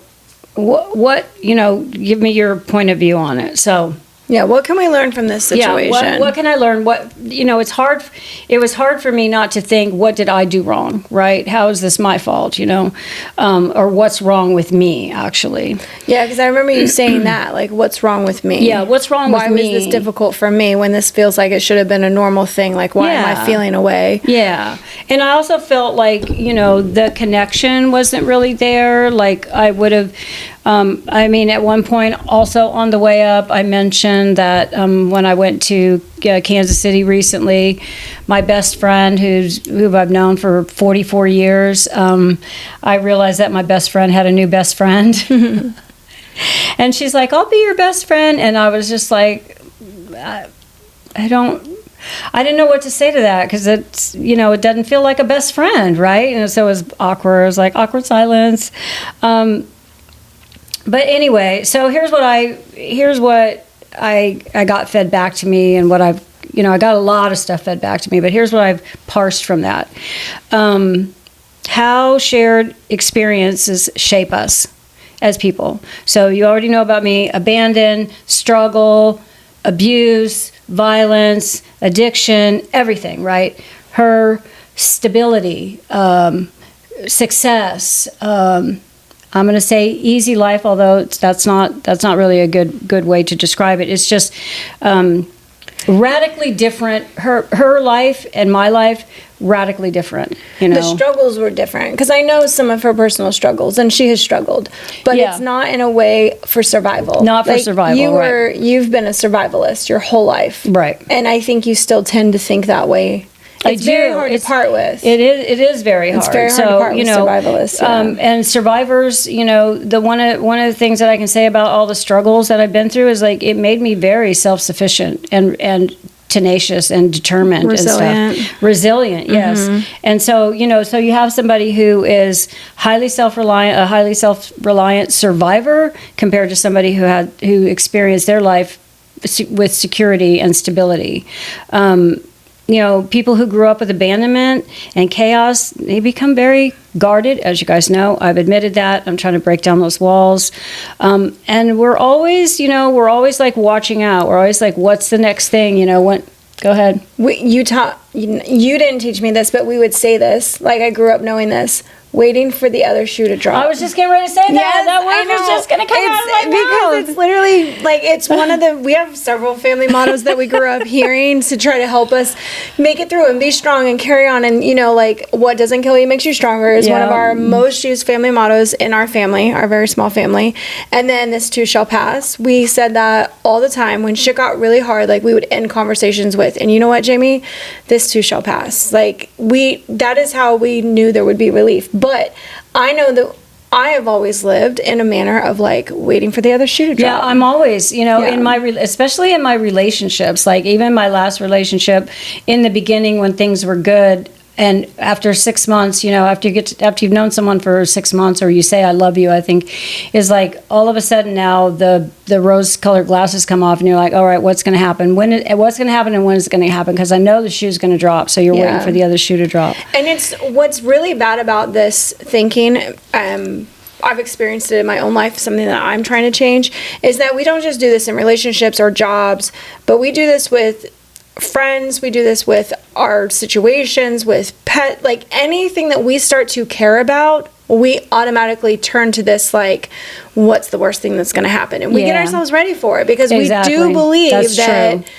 what give me your point of view on it. So Yeah, what can we learn from this situation? Yeah, what can I learn? It's hard. It was hard for me not to think, what did I do wrong, right? How is this my fault, or what's wrong with me, actually? Yeah, because I remember you saying that, like, what's wrong with me? Yeah, what's wrong with me? Why was this difficult for me when this feels like it should have been a normal thing? Like, why am I feeling away? Yeah, and I also felt like, the connection wasn't really there. Like, I would have... at one point, also on the way up, I mentioned that when I went to Kansas City recently, my best friend, who I've known for 44 years, I realized that my best friend had a new best friend. And she's like, I'll be your best friend. And I was just like, I didn't know what to say to that, because it's, it doesn't feel like a best friend, right? And so it was awkward. It was like awkward silence. But anyway, so here's what I got fed back to me, and what I got a lot of stuff fed back to me, but here's what I've parsed from that. How shared experiences shape us as people. So you already know about me: abandon, struggle, abuse, violence, addiction, everything, right? Her stability, success, I'm going to say easy life, although that's not really a good way to describe it. It's just radically different. Her life and my life, radically different. The struggles were different, because I know some of her personal struggles, and she has struggled, but it's not in a way for survival. Not for survival. Right. You've been a survivalist your whole life, right? And I think you still tend to think that way. It's very hard to part with. It is very hard. It's very hard to part with survivalists. Yeah. And survivors, the one of the things that I can say about all the struggles that I've been through is, like, it made me very self-sufficient and tenacious and determined. Resilient. And stuff. Resilient, yes. Mm-hmm. And so, so you have somebody who is highly self-reliant, a highly self-reliant survivor, compared to somebody who experienced their life with security and stability. People who grew up with abandonment and chaos, they become very guarded, as you guys know. I've admitted that. I'm trying to break down those walls. And we're always like watching out. We're always like, what's the next thing? Go ahead. You didn't teach me this, but we would say this. Like, I grew up knowing this. Waiting for the other shoe to drop. I was just getting ready to say that. Yes, that word was just going to come out of my mouth. Because it's literally, like, it's one of the, we have several family mottos that we grew up hearing to try to help us make it through and be strong and carry on. And, like, what doesn't kill you makes you stronger is one of our most used family mottos in our family, our very small family. And then this too shall pass. We said that all the time. When shit got really hard, like, we would end conversations with, and you know what, Jamie? This too shall pass. Like, that is how we knew there would be relief. But I know that I have always lived in a manner of, like, waiting for the other shoe to drop. Yeah, I'm always, especially in my relationships, like even my last relationship, in the beginning when things were good, and after 6 months, after you've known someone for 6 months, or you say I love you, I think is like all of a sudden now the rose-colored glasses come off, and you're like, all right, what's going to happen? What's going to happen, and when is it going to happen? Because I know the shoe's going to drop, so you're waiting for the other shoe to drop. And it's what's really bad about this thinking. I've experienced it in my own life, something that I'm trying to change, is that we don't just do this in relationships or jobs, but we do this with friends, we do this with our situations, with pet, like anything that we start to care about, we automatically turn to this, like, what's the worst thing that's going to happen? And we get ourselves ready for it, because we do believe that true.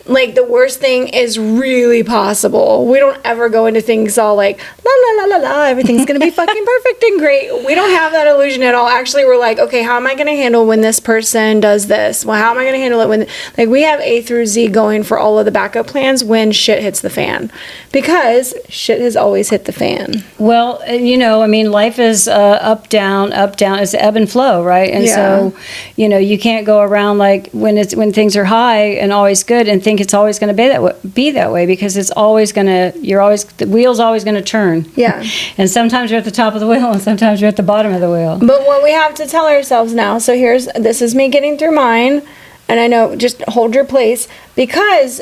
Like, the worst thing is really possible. We don't ever go into things all like, la, la, la, la, la, everything's going to be fucking perfect and great. We don't have that illusion at all. Actually, we're like, okay, how am I going to handle when this person does this? Well, how am I going to handle it when, like, we have A through Z going for all of the backup plans when shit hits the fan. Because shit has always hit the fan. Well, life is up, down, it's ebb and flow, right? And so, you can't go around like when things are high and always good and think it's always going to be that way, because it's always going to, the wheel's always going to turn. Yeah. And sometimes you're at the top of the wheel, and sometimes you're at the bottom of the wheel. But what we have to tell ourselves now, so this is me getting through mine, and I know, just hold your place, because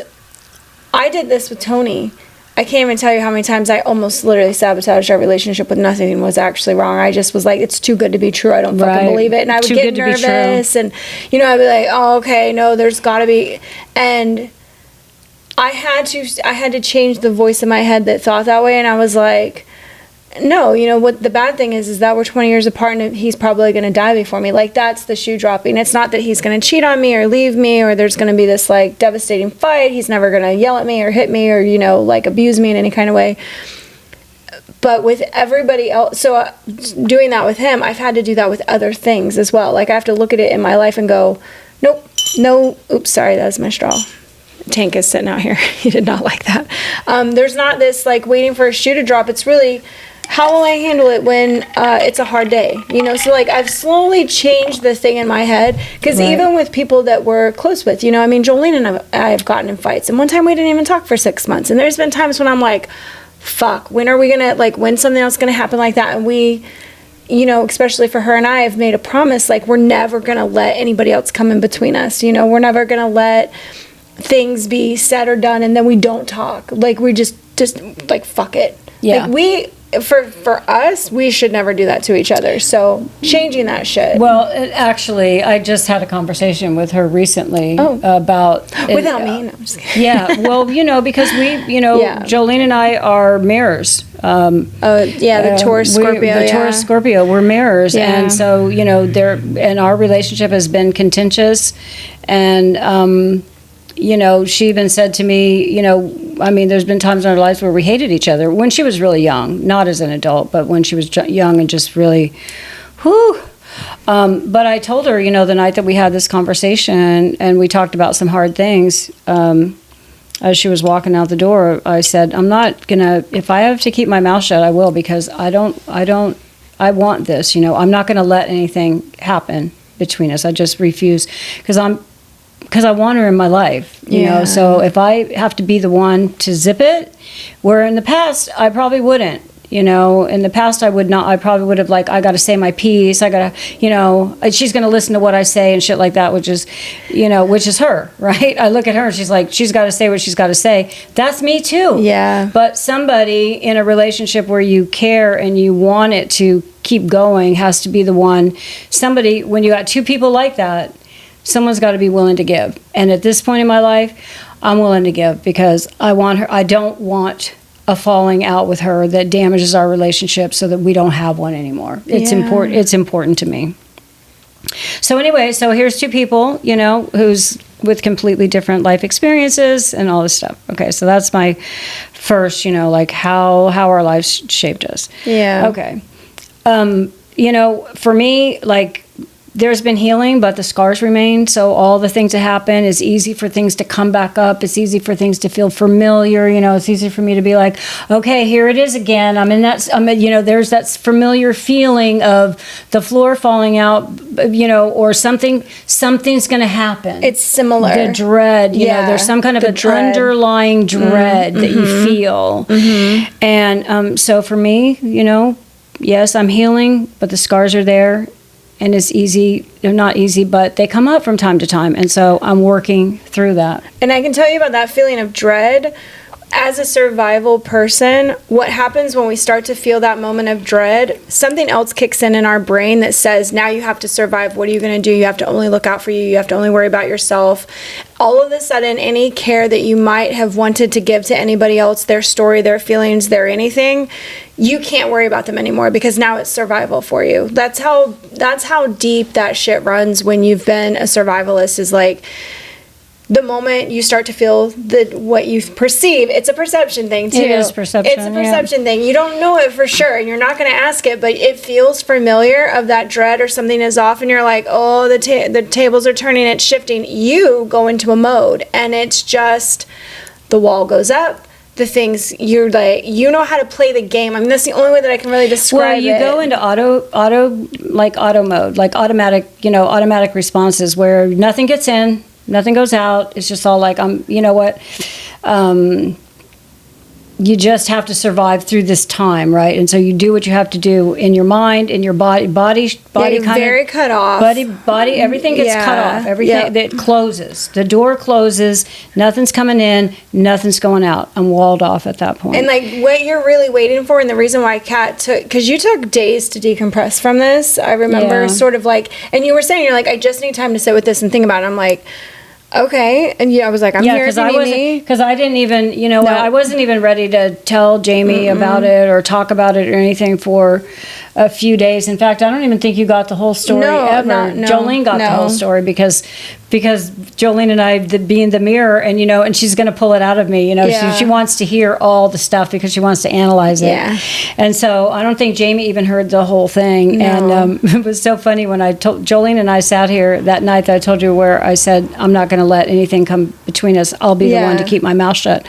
I did this with Tony. I can't even tell you how many times I almost literally sabotaged our relationship with nothing was actually wrong. I just was like, it's too good to be true. I don't fucking believe it. And I would get nervous and, you know, I'd be like, oh, okay, no, there's gotta be. And I had to change the voice in my head that thought that way. And I was like, no, you know what the bad thing is that we're 20 years apart and he's probably going to die before me. Like, that's the shoe dropping. It's not that he's going to cheat on me or leave me or there's going to be this like devastating fight. He's never going to yell at me or hit me or, you know, like abuse me in any kind of way. But with everybody else, so doing that with him, I've had to do that with other things as well. Like, I have to look at it in my life and go, nope, no, oops, sorry, that was my straw. Tank is sitting out here. He did not like that. There's not this like waiting for a shoe to drop. It's really, how will I handle it when it's a hard day? You know, so like I've slowly changed the thing in my head because even with people that we're close with, you know, I mean, Jolene and I have gotten in fights, and one time we didn't even talk for 6 months. And there's been times when I'm like, fuck, when are we gonna, like, when something else gonna happen like that? And we, you know, especially for her and I, have made a promise, like, we're never gonna let anybody else come in between us. You know, we're never gonna let things be said or done and then we don't talk. Like, we just like, fuck it. Yeah. Like, we, for us, we should never do that to each other. So changing that shit. Well, actually, I just had a conversation with her recently about without me. No, I'm just kidding. Yeah, well, you know, because we, you know, Jolene and I are mirrors. The Taurus Scorpio. Taurus Scorpio, we're mirrors, and so, you know, and our relationship has been contentious, and you know, she even said to me, you know, I mean, there's been times in our lives where we hated each other when she was really young, not as an adult, but when she was young and just really, whew. But I told her, you know, the night that we had this conversation and we talked about some hard things, as she was walking out the door, I said, I'm not gonna, if I have to keep my mouth shut, I will, because I want this, you know, I'm not gonna let anything happen between us. I just refuse, because I want her in my life, you know. So if I have to be the one to zip it, where in the past I probably wouldn't, you know. In the past I would not. I probably would have, like, I got to say my piece. I got to, you know, she's going to listen to what I say and shit like that, which is, you know, which is her, right? I look at her and she's like, she's got to say what she's got to say. That's me too. Yeah. But somebody in a relationship where you care and you want it to keep going has to be the one. Somebody, when you got two people like that, someone's got to be willing to give. And at this point in my life, I'm willing to give because I want her. I don't want a falling out with her that damages our relationship so that we don't have one anymore. It's important. It's important to me. So anyway, so here's two people, you know, who's with completely different life experiences and all this stuff. Okay, so that's my first, you know, like how our lives shaped us. Yeah. Okay. You know, for me, like, there's been healing, but the scars remain. So all the things that happen, it's easy for things to come back up. It's easy for things to feel familiar. You know, it's easy for me to be like, okay, here it is again. You know, there's that familiar feeling of the floor falling out, you know, or something's going to happen. It's similar. The dread, you know, there's some kind of underlying dread that you feel. Mm-hmm. And so for me, you know, yes, I'm healing, but the scars are there. And it's easy, they're not easy, but they come up from time to time. And so I'm working through that. And I can tell you about that feeling of dread. As a survival person, what happens when we start to feel that moment of dread, something else kicks in our brain that says, now you have to survive. What are you going to do? You have to only look out for you. You have to only worry about yourself. All of a sudden, any care that you might have wanted to give to anybody else, their story, their feelings, their anything, you can't worry about them anymore because now it's survival for you. That's how deep that shit runs when you've been a survivalist, is like, the moment you start to feel what you perceive, it's a perception thing too. It is perception. It's a perception thing. You don't know it for sure, and you're not going to ask it, but it feels familiar of that dread, or something is off, and you're like, oh, the tables are turning, it's shifting. You go into a mode, and it's just, the wall goes up. The things you're like, you know how to play the game. I mean, that's the only way that I can really describe it. Well, you go into auto mode, like automatic responses where nothing gets in. Nothing goes out. It's just all like, you know what? you just have to survive through this time, right? And so you do what you have to do in your mind, in your body you're kind very of cut off. body, everything gets cut off. Everything that closes. The door closes. Nothing's coming in. Nothing's going out. I'm walled off at that point. And like what you're really waiting for, and the reason why Kat took, because you took days to decompress from this. I remember sort of like, and you were saying, you're like, I just need time to sit with this and think about it. I'm like, okay. And I was like, I'm here if you need me. Because I didn't even, I wasn't even ready to tell Jamie about it or talk about it or anything for a few days. In fact, I don't even think you got the whole story ever. Jolene got the whole story because Jolene and I be in the mirror and, and she's going to pull it out of me. She wants to hear all the stuff because she wants to analyze it. Yeah. And so I don't think Jamie even heard the whole thing. No. And it was so funny when I told Jolene and I sat here that night that I told you where I said, I'm not going to let anything come between us. I'll be the one to keep my mouth shut.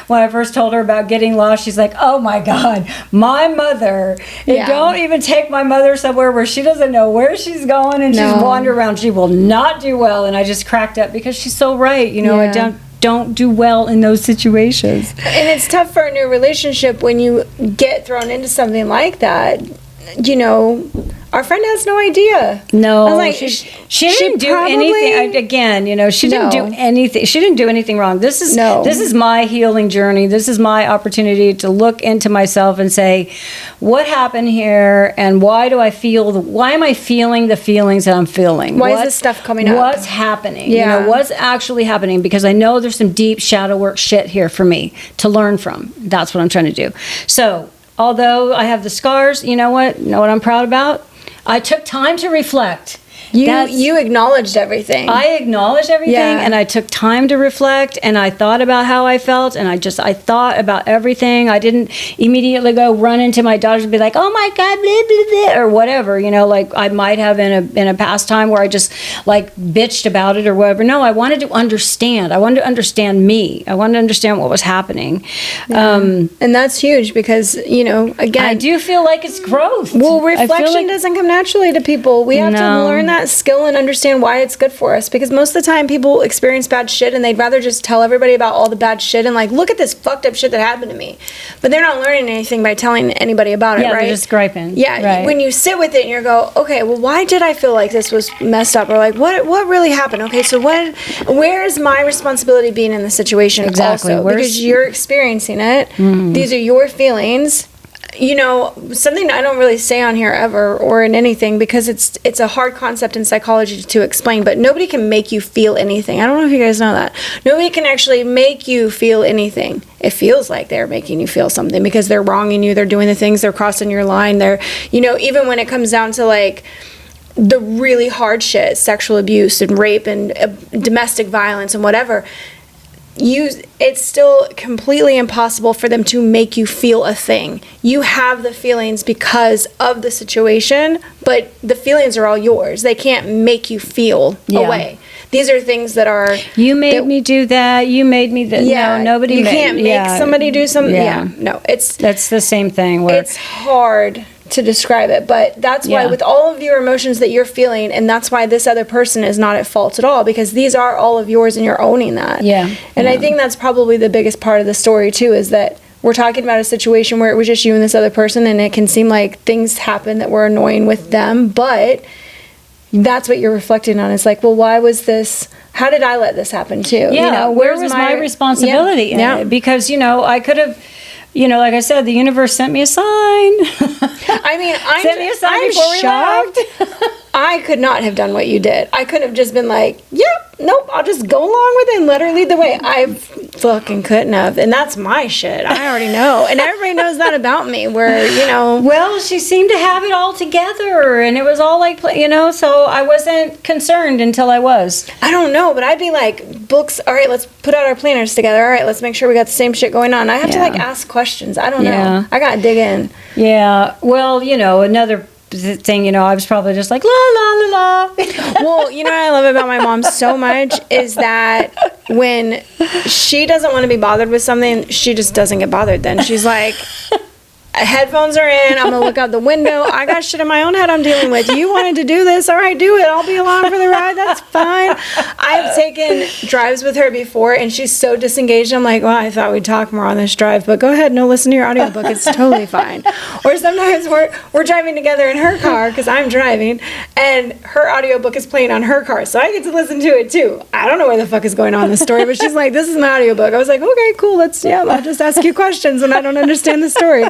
When I first told her about getting lost, she's like, oh my God, my mother. Don't even take my mother somewhere where she doesn't know where she's going and she's wandering around. She will not do well. And I just cracked up because she's so right. I don't do well in those situations. And it's tough for a new relationship when you get thrown into something like that. Our friend has no idea. No, I was like, she didn't do anything. Again, she didn't do anything. She didn't do anything wrong. This is my healing journey. This is my opportunity to look into myself and say, what happened here, and why do I feel? Why am I feeling the feelings that I'm feeling? Why is this stuff coming up? What's happening? What's actually happening? Because I know there's some deep shadow work shit here for me to learn from. That's what I'm trying to do. So, although I have the scars, you know what? You know what I'm proud about? I took time to reflect. You acknowledged everything. I acknowledged everything, and I took time to reflect, and I thought about how I felt, and I thought about everything. I didn't immediately go run into my daughters and be like, oh my God, blah, blah, blah, or whatever, like I might have in a past time where I just like bitched about it or whatever. No, I wanted to understand. I wanted to understand me. I wanted to understand what was happening. Yeah. And that's huge because, again, I do feel like it's growth. Well, reflection doesn't come naturally to people. We have to learn that skill and understand why it's good for us, because most of the time people experience bad shit and they'd rather just tell everybody about all the bad shit and like, look at this fucked up shit that happened to me, but they're not learning anything by telling anybody about it. Right? They're just griping. Right. When you sit with it and you go, okay, well, why did I feel like this was messed up, or like what really happened? Okay, so where is my responsibility being in the situation? Exactly. Also, because you're experiencing it. These are your feelings. Something I don't really say on here ever or in anything, because it's a hard concept in psychology to explain, but nobody can make you feel anything. I don't know if you guys know that. Nobody can actually make you feel anything. It feels like they're making you feel something because they're wronging you, they're doing the things, they're crossing your line, they're, even when it comes down to like the really hard shit, sexual abuse and rape and domestic violence and whatever, it's still completely impossible for them to make you feel a thing. You have the feelings because of the situation, but the feelings are all yours. They can't make you feel a way. These are things that are... You made me do that. You made me... No, nobody... You can't make somebody do something. No, That's the same thing. Where it's hard to describe it, but that's why with all of your emotions that you're feeling, and that's why this other person is not at fault at all, because these are all of yours and you're owning that. And I think that's probably the biggest part of the story too, is that we're talking about a situation where it was just you and this other person, and it can seem like things happen that were annoying with them, but that's what you're reflecting on. It's like, well, why was this... How did I let this happen too? Where was my responsibility in it? Because, I could have... like I said, the universe sent me a sign. I mean, I'm shocked. I could not have done what you did. I could have just been like, nope, I'll just go along with it and let her lead the way. I fucking couldn't have. And that's my shit. I already know. And everybody knows that about me, where, Well, she seemed to have it all together. And it was all like, so I wasn't concerned until I was. I don't know, but I'd be like, books, all right, let's put out our planners together. All right, let's make sure we got the same shit going on. I have to ask questions. I don't know. I got to dig in. Yeah. Well, another thing, I was probably just like, la, la, la, la. Well, what I love about my mom so much is that when she doesn't want to be bothered with something, she just doesn't get bothered then. She's like, headphones are in, I'm going to look out the window. I got shit in my own head I'm dealing with. You wanted to do this? All right, do it. I'll be along for the ride. That's fine. I've taken drives with her before, and she's so disengaged. I'm like, well, I thought we'd talk more on this drive, but go ahead, no, listen to your audiobook. It's totally fine. Or sometimes we're driving together in her car because I'm driving, and her audiobook is playing on her car, so I get to listen to it too. I don't know where the fuck is going on in the story, but she's like, this is my audiobook. I was like, okay, cool. I'll just ask you questions when I don't understand the story.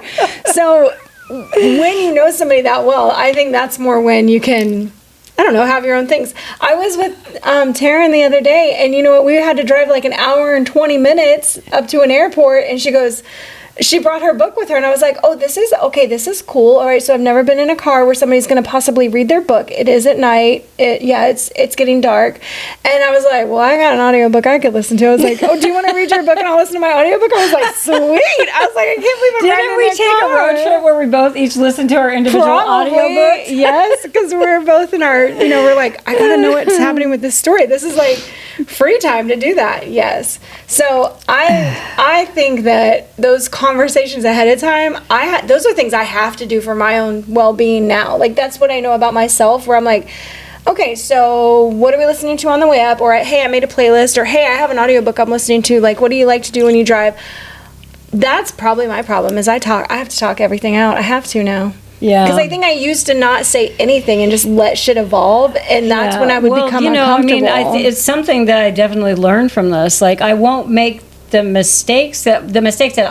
So when you know somebody that well, I think that's more when you can, I don't know, have your own things. I was with Taryn the other day, and you know what? We had to drive like an hour and 20 minutes up to an airport, and she brought her book with her, and I was like, oh, this is cool. All right, so I've never been in a car where somebody's going to possibly read their book. It is at night. It's getting dark. And I was like, well, I got an audiobook I could listen to. I was like, oh, do you want to read your book and I'll listen to my audiobook? I was like, sweet. I was like, I can't believe I'm Didn't we take a road trip where we both each listened to our individual audiobooks? Yes, because we're both in our, we're like, I got to know what's happening with this story. This is like free time to do that. Yes. So I think that those conversations ahead of time, those are things I have to do for my own well-being now. Like, that's what I know about myself, where I'm like, okay, so what are we listening to on the way up? Or, hey, I made a playlist. Or, hey, I have an audiobook I'm listening to. Like, what do you like to do when you drive? That's probably my problem, is I have to talk everything out. I have to now. Yeah. Because I think I used to not say anything and just let shit evolve, and that's when I would become uncomfortable. I mean, it's something that I definitely learned from this. Like, I won't make the mistakes that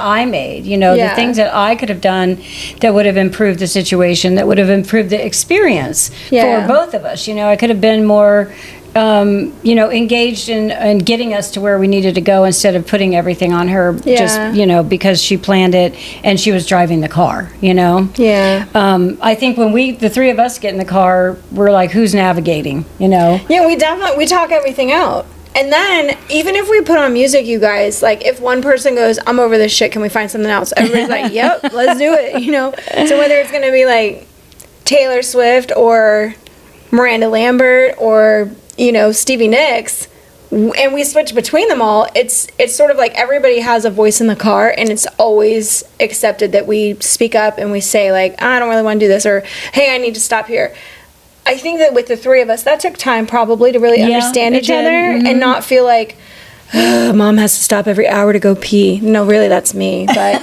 I made, the things that I could have done that would have improved the situation, that would have improved the experience for both of us. I could have been more, engaged in getting us to where we needed to go, instead of putting everything on her just, because she planned it and she was driving the car, Yeah. I think when the three of us get in the car, we're like, who's navigating, Yeah, we talk everything out. And then, even if we put on music, you guys, like, if one person goes, I'm over this shit, can we find something else? Everybody's like, yep, let's do it, So whether it's going to be, like, Taylor Swift or Miranda Lambert or, Stevie Nicks, and we switch between them all, it's sort of like everybody has a voice in the car, and it's always accepted that we speak up and we say, like, I don't really want to do this, or, hey, I need to stop here. I think that with the three of us, that took time probably to really understand each other and not feel like, Mom has to stop every hour to go pee. No, really, that's me. But,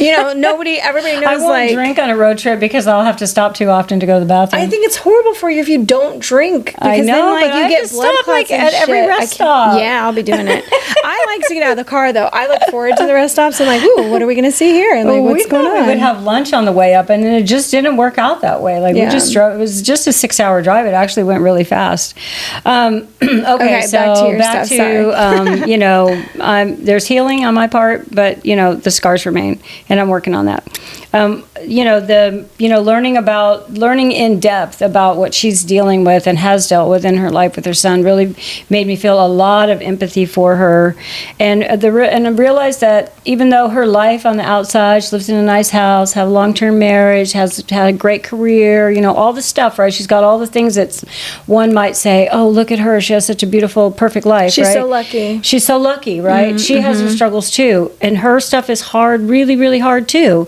everybody knows, I won't drink on a road trip because I'll have to stop too often to go to the bathroom. I think it's horrible for you if you don't drink. Because I know, then, but you get blood clots at every rest stop. Yeah, I'll be doing it. I like to get out of the car, though. I look forward to the rest stops. I'm like, ooh, what are we going to see here? And like, what's going on? We would have lunch on the way up, and then it just didn't work out that way. Like, we just drove. It was just a 6-hour drive. It actually went really fast. Okay, so back to your stuff. There's healing on my part, but the scars remain, and I'm working on that. Learning in depth about what she's dealing with and has dealt with in her life with her son really made me feel a lot of empathy for her, and I realized that even though her life on the outside, she lives in a nice house, have a long-term marriage, has had a great career, all the stuff, right? She's got all the things that one might say, oh, look at her, she has such a beautiful, perfect life. She's right? so lucky. She's so lucky, right? Mm-hmm. She has her struggles too, and her stuff is hard, really, really hard too.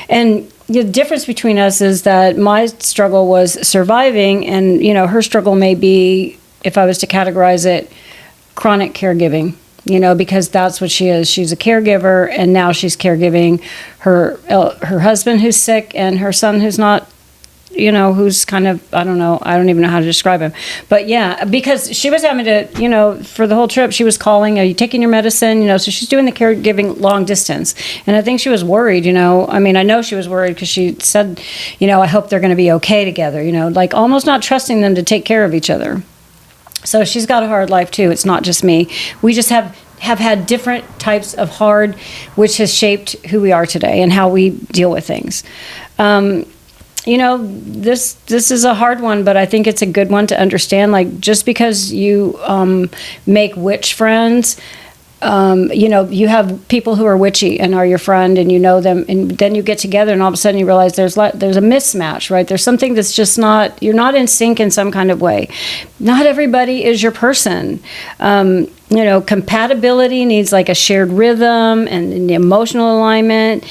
And the difference between us is that my struggle was surviving, and her struggle may be, if I was to categorize it, chronic caregiving. Because that's what she is. She's a caregiver, and now she's caregiving her husband who's sick and her son who's not, who's kind of, I don't even know how to describe him. But yeah, because she was having to, for the whole trip, she was calling, are you taking your medicine? So she's doing the caregiving long distance. And I think she was worried, I know she was worried because she said, I hope they're going to be okay together, like almost not trusting them to take care of each other. So she's got a hard life too. It's not just me. We just have had different types of hard, which has shaped who we are today and how we deal with things. This is a hard one, but I think it's a good one to understand. Like, just because you make witch friends, you have people who are witchy and are your friend, and you know them, and then you get together, and all of a sudden you realize there's a mismatch, right? There's something that's just you're not in sync in some kind of way. Not everybody is your person. Compatibility needs like a shared rhythm and the emotional alignment.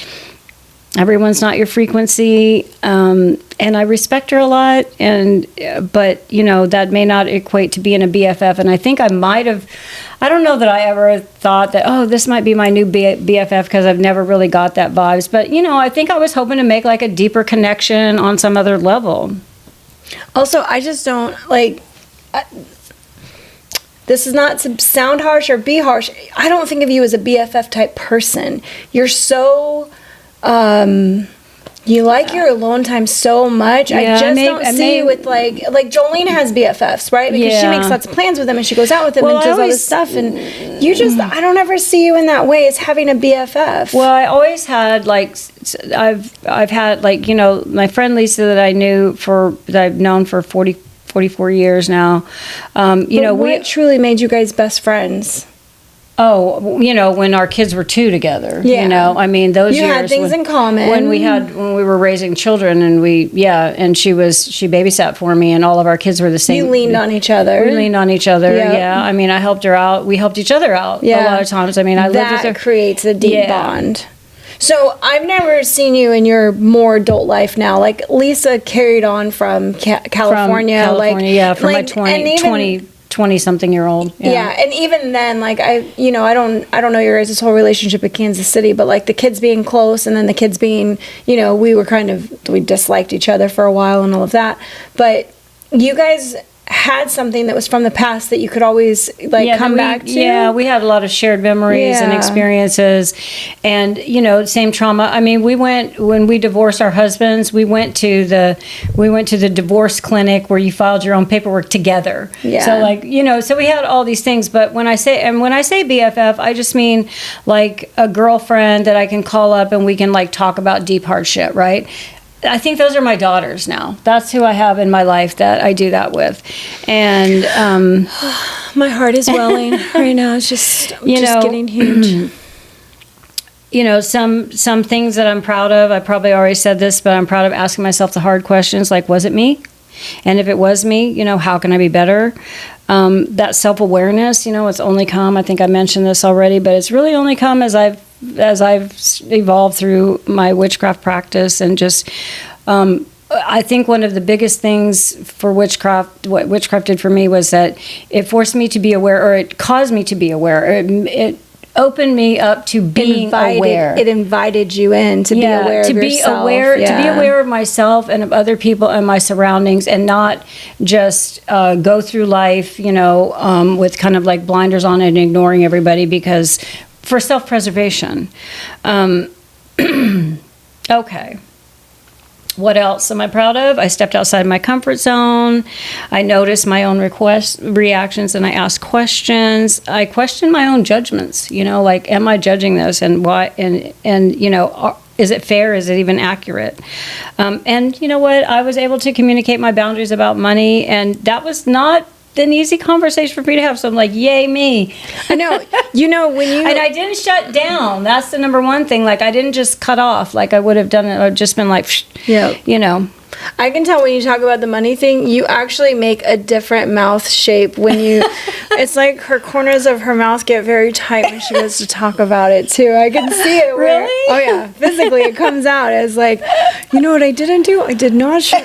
Everyone's not your frequency, and I respect her a lot. But that may not equate to being a BFF. And I think I might have. I don't know that I ever thought that. Oh, this might be my new BFF, because I've never really got that vibes. But I think I was hoping to make like a deeper connection on some other level. Also, I just don't like. This is not to sound harsh or be harsh. I don't think of you as a BFF type person. You're so. You like your alone time so much. Yeah, I just don't see you with like Jolene has BFFs, right? Because she makes lots of plans with them and she goes out with them and does all this stuff. And you just, I don't ever see you in that way as having a BFF. Well, I always had I've had my friend Lisa that I've known for 44 years now. What truly made you guys best friends? Oh, when our kids were 2 together. Yeah. Those you years. You had things in common. When we were raising children, and she babysat for me, and all of our kids were the same. You leaned on each other. We leaned on each other. Yep. Yeah. I helped her out. We helped each other out a lot of times. I lived with her. That creates a deep bond. So I've never seen you in your more adult life now. Like Lisa carried on from California. From my 20-something-year-old. Yeah, and even then, I don't know your guys' whole relationship at Kansas City, but the kids being close, and then the kids being, we disliked each other for a while and all of that. But you guys had something that was from the past that you could always come back to. Yeah, we had a lot of shared memories and experiences, and same trauma. When we divorced our husbands, we went to the divorce clinic where you filed your own paperwork together. Yeah. So so we had all these things. But when I say BFF, I just mean like a girlfriend that I can call up and we can talk about deep hard shit, right? I think those are my daughters now. That's who I have in my life that I do that with. And my heart is welling right now. It's just getting huge. Some things that I'm proud of, I probably already said this, but I'm proud of asking myself the hard questions, like, was it me? And if it was me, how can I be better? That self-awareness, it's only come, I think I mentioned this already, but it's really only come as I've evolved through my witchcraft practice, and just I think one of the biggest things for witchcraft, what witchcraft did for me, was that it forced me to be aware, or it caused me to be aware. It opened me up to being aware. It invited you in to be aware of yourself. To be aware of myself and of other people and my surroundings, and not just go through life, with kind of like blinders on and ignoring everybody, because for self-preservation. Okay. What else am I proud of? I stepped outside my comfort zone. I noticed my own reactions, and I asked questions. I questioned my own judgments. Am I judging this, and why? And is it fair? Is it even accurate? And you know what? I was able to communicate my boundaries about money, and that was not an easy conversation for me to have. So I'm like, yay me. I know. When you... And I didn't shut down. That's the number one thing. I didn't just cut off like I would have done it. I've just been like, I can tell when you talk about the money thing, you actually make a different mouth shape when you... It's like her corners of her mouth get very tight when she goes to talk about it, too. I can see it. Really? Oh, yeah. Physically, it comes out as like, what I didn't do? I did not show...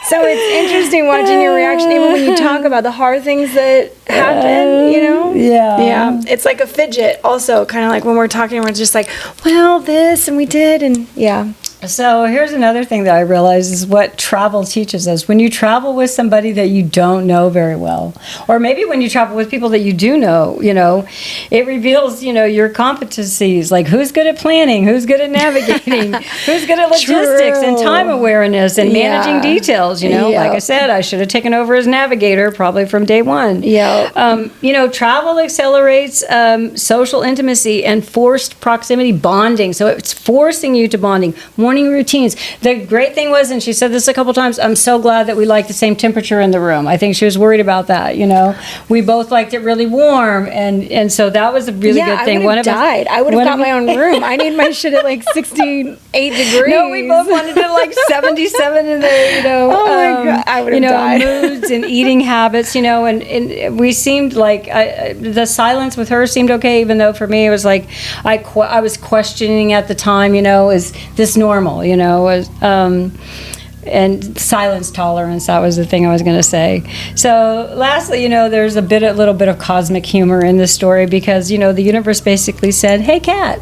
So it's interesting watching your reaction, even when you talk about the hard things that happen, Yeah. It's like a fidget also, kind of like when we're talking, we're just like, well, this, and we did, and yeah. So here's another thing that I realize is what travel teaches us. When you travel with somebody that you don't know very well, or maybe when you travel with people that you do know, it reveals, your competencies, like who's good at planning, who's good at navigating, who's good at logistics and time awareness and managing details, Like I said, I should have taken over as navigator probably from day one. Yeah. Travel accelerates social intimacy and forced proximity bonding. So it's forcing you to bonding. One morning routines. The great thing was, and she said this a couple times, I'm so glad that we like the same temperature in the room. I think she was worried about that, you know. We both liked it really warm, and so that was a really good thing. I would have died. I would have got my own room. I need my shit at like 68 degrees. No, we both wanted it like 77 in there, you know. Oh my God, I would have died. Moods and eating habits, you know, and we seemed like the silence with her seemed okay, even though for me it was like I was questioning at the time, you know, is this normal, you know, and silence tolerance, that was the thing I was going to say. So lastly, you know, there's a little bit of cosmic humor in this story because, you know, the universe basically said, hey, Kat,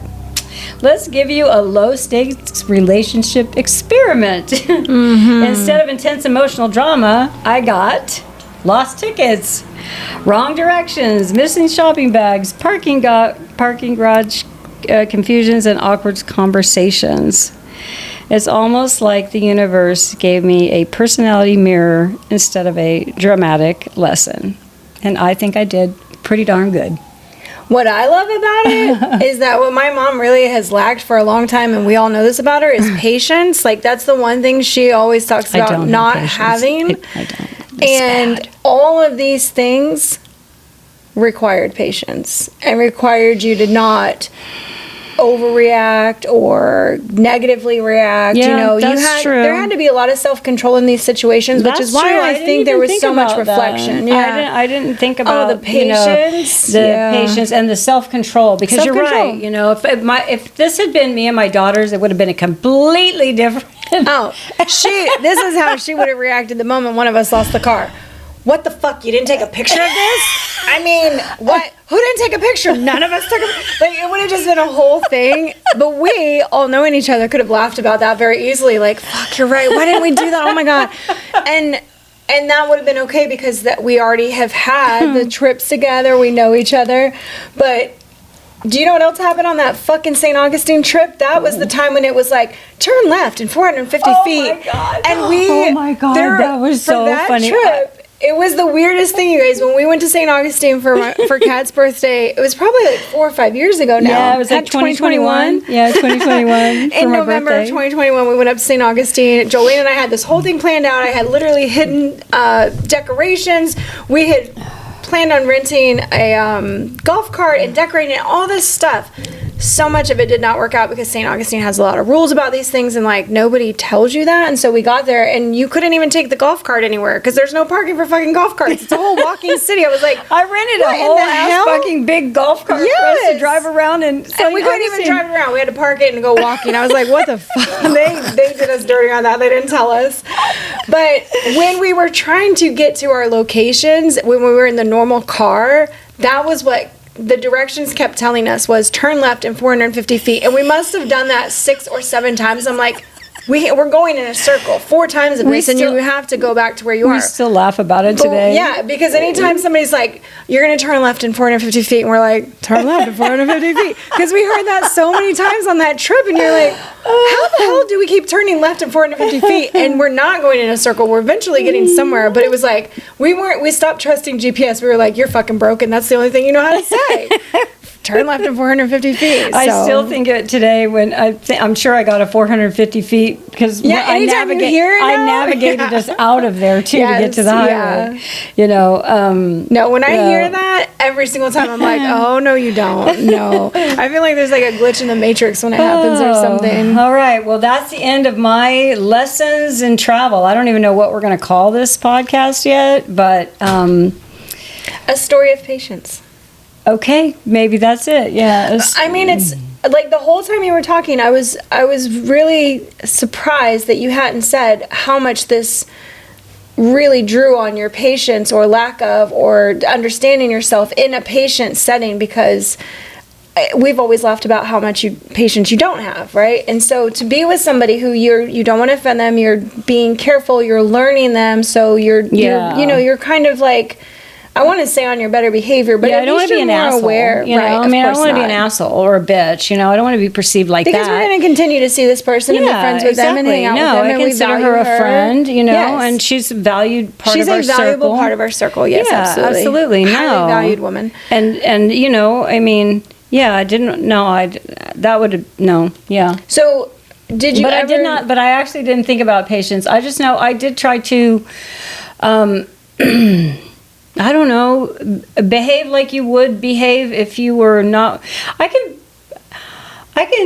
let's give you a low-stakes relationship experiment. Instead of intense emotional drama, I got lost tickets, wrong directions, missing shopping bags, parking garage confusions, and awkward conversations. It's almost like the universe gave me a personality mirror instead of a dramatic lesson. And I think I did pretty darn good. What I love about it is that what my mom really has lacked for a long time, and we all know this about her, is patience. Like, that's the one thing she always talks about not having. I don't. And all of these things required patience and required you to not overreact or negatively react. Yeah, you know, that's true. There had to be a lot of self-control in these situations, which is why I think there was so much reflection. Yeah, I didn't think about the patience, patience and the self-control, because you're right. You know, if this had been me and my daughters, it would have been a completely different. This is how she would have reacted the moment one of us lost the car. What the fuck? You didn't take a picture of this? I mean, what? Who didn't take a picture? None of us took a picture. Like, it would have just been a whole thing. But we, all knowing each other, could have laughed about that very easily. Like, fuck, you're right. Why didn't we do that? Oh my God. And that would have been okay because that we already have had the trips together. We know each other. But do you know what else happened on that fucking St. Augustine trip? That was the time when it was like, turn left in 450 feet. Oh my God. And oh my God, that was so funny. Trip, it was the weirdest thing, you guys. When we went to St. Augustine for Kat's birthday, it was probably like 4 or 5 years ago now. Yeah, it was like 2021. Yeah, 2021. In November of 2021, we went up to St. Augustine. Jolene and I had this whole thing planned out. I had literally hidden decorations. We had planned on renting a golf cart and decorating it, all this stuff. So much of it did not work out because St. Augustine has a lot of rules about these things, and like nobody tells you that. And so we got there and you couldn't even take the golf cart anywhere because there's no parking for fucking golf carts. It's a whole walking city. I was like, I rented a whole ass fucking big golf cart for us to drive around, and we couldn't even drive it around. We had to park it and go walking. I was like, what the fuck? They did us dirty on that. They didn't tell us. But when we were trying to get to our locations, when we were in the normal car, that was what the directions kept telling us was turn left in 450 feet. And we must have done that 6 or 7 times. I'm like, we're going in a circle 4 times in this, and you have to go back to where you are. We still laugh about it today. Yeah, because anytime somebody's like, you're going to turn left in 450 feet, and we're like, turn left in 450 feet. Because we heard that so many times on that trip, and you're like, how the hell do we keep turning left in 450 feet? And we're not going in a circle. We're eventually getting somewhere. But it was like, we stopped trusting GPS. We were like, you're fucking broken. That's the only thing you know how to say. Turn left in 450 feet. I still think it today when I'm sure I got a 450 feet because I navigated us out of there too to get to the highway. Yeah. You know. No, when I hear that every single time, I'm like, oh no, you don't. No, I feel like there's like a glitch in the matrix when it happens or something. All right. Well, that's the end of my lessons in travel. I don't even know what we're going to call this podcast yet, but a story of patience. Okay, maybe that's it. Yeah. I mean, it's like the whole time you were talking, I was really surprised that you hadn't said how much this really drew on your patience or lack of, or understanding yourself in a patient setting, because we've always laughed about how much patience you don't have, right? And so to be with somebody who you don't want to offend them, you're being careful, you're learning them, so you're kind of like, I want to say on your better behavior, but I don't want to be an asshole. Aware, you know? Right? I mean, I don't want to be an asshole or a bitch. You know, I don't want to be perceived like because that. We're going to continue to see this person and be friends with them and hang out with them. I consider her a friend. You know, and she's a valued part of our circle. She's a valuable part of our circle. Yes, absolutely. No, highly valued woman. And I mean, I didn't know. That would no. Yeah. So did you But ever... I did not. But I actually didn't think about patience. I just know I did try to. I don't know, behave like you would behave if you were not. I can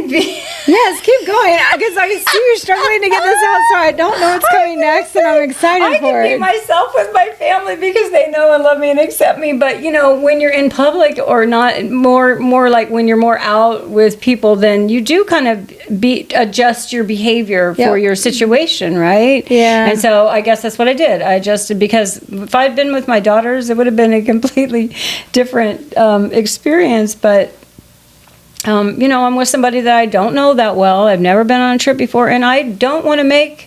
be. Yes, keep going, because I see you're struggling to get this out, so I don't know what's coming next, and I'm excited for I can be it. myself with my family because they know and love me and accept me. But when you're in public or not, more like when you're more out with people, then you do kind of adjust your behavior for your situation, right? Yeah. And so I guess that's what I did. I adjusted, because if I'd been with my daughters, it would have been a completely different experience. But I'm with somebody that I don't know that well. I've never been on a trip before, and I don't want to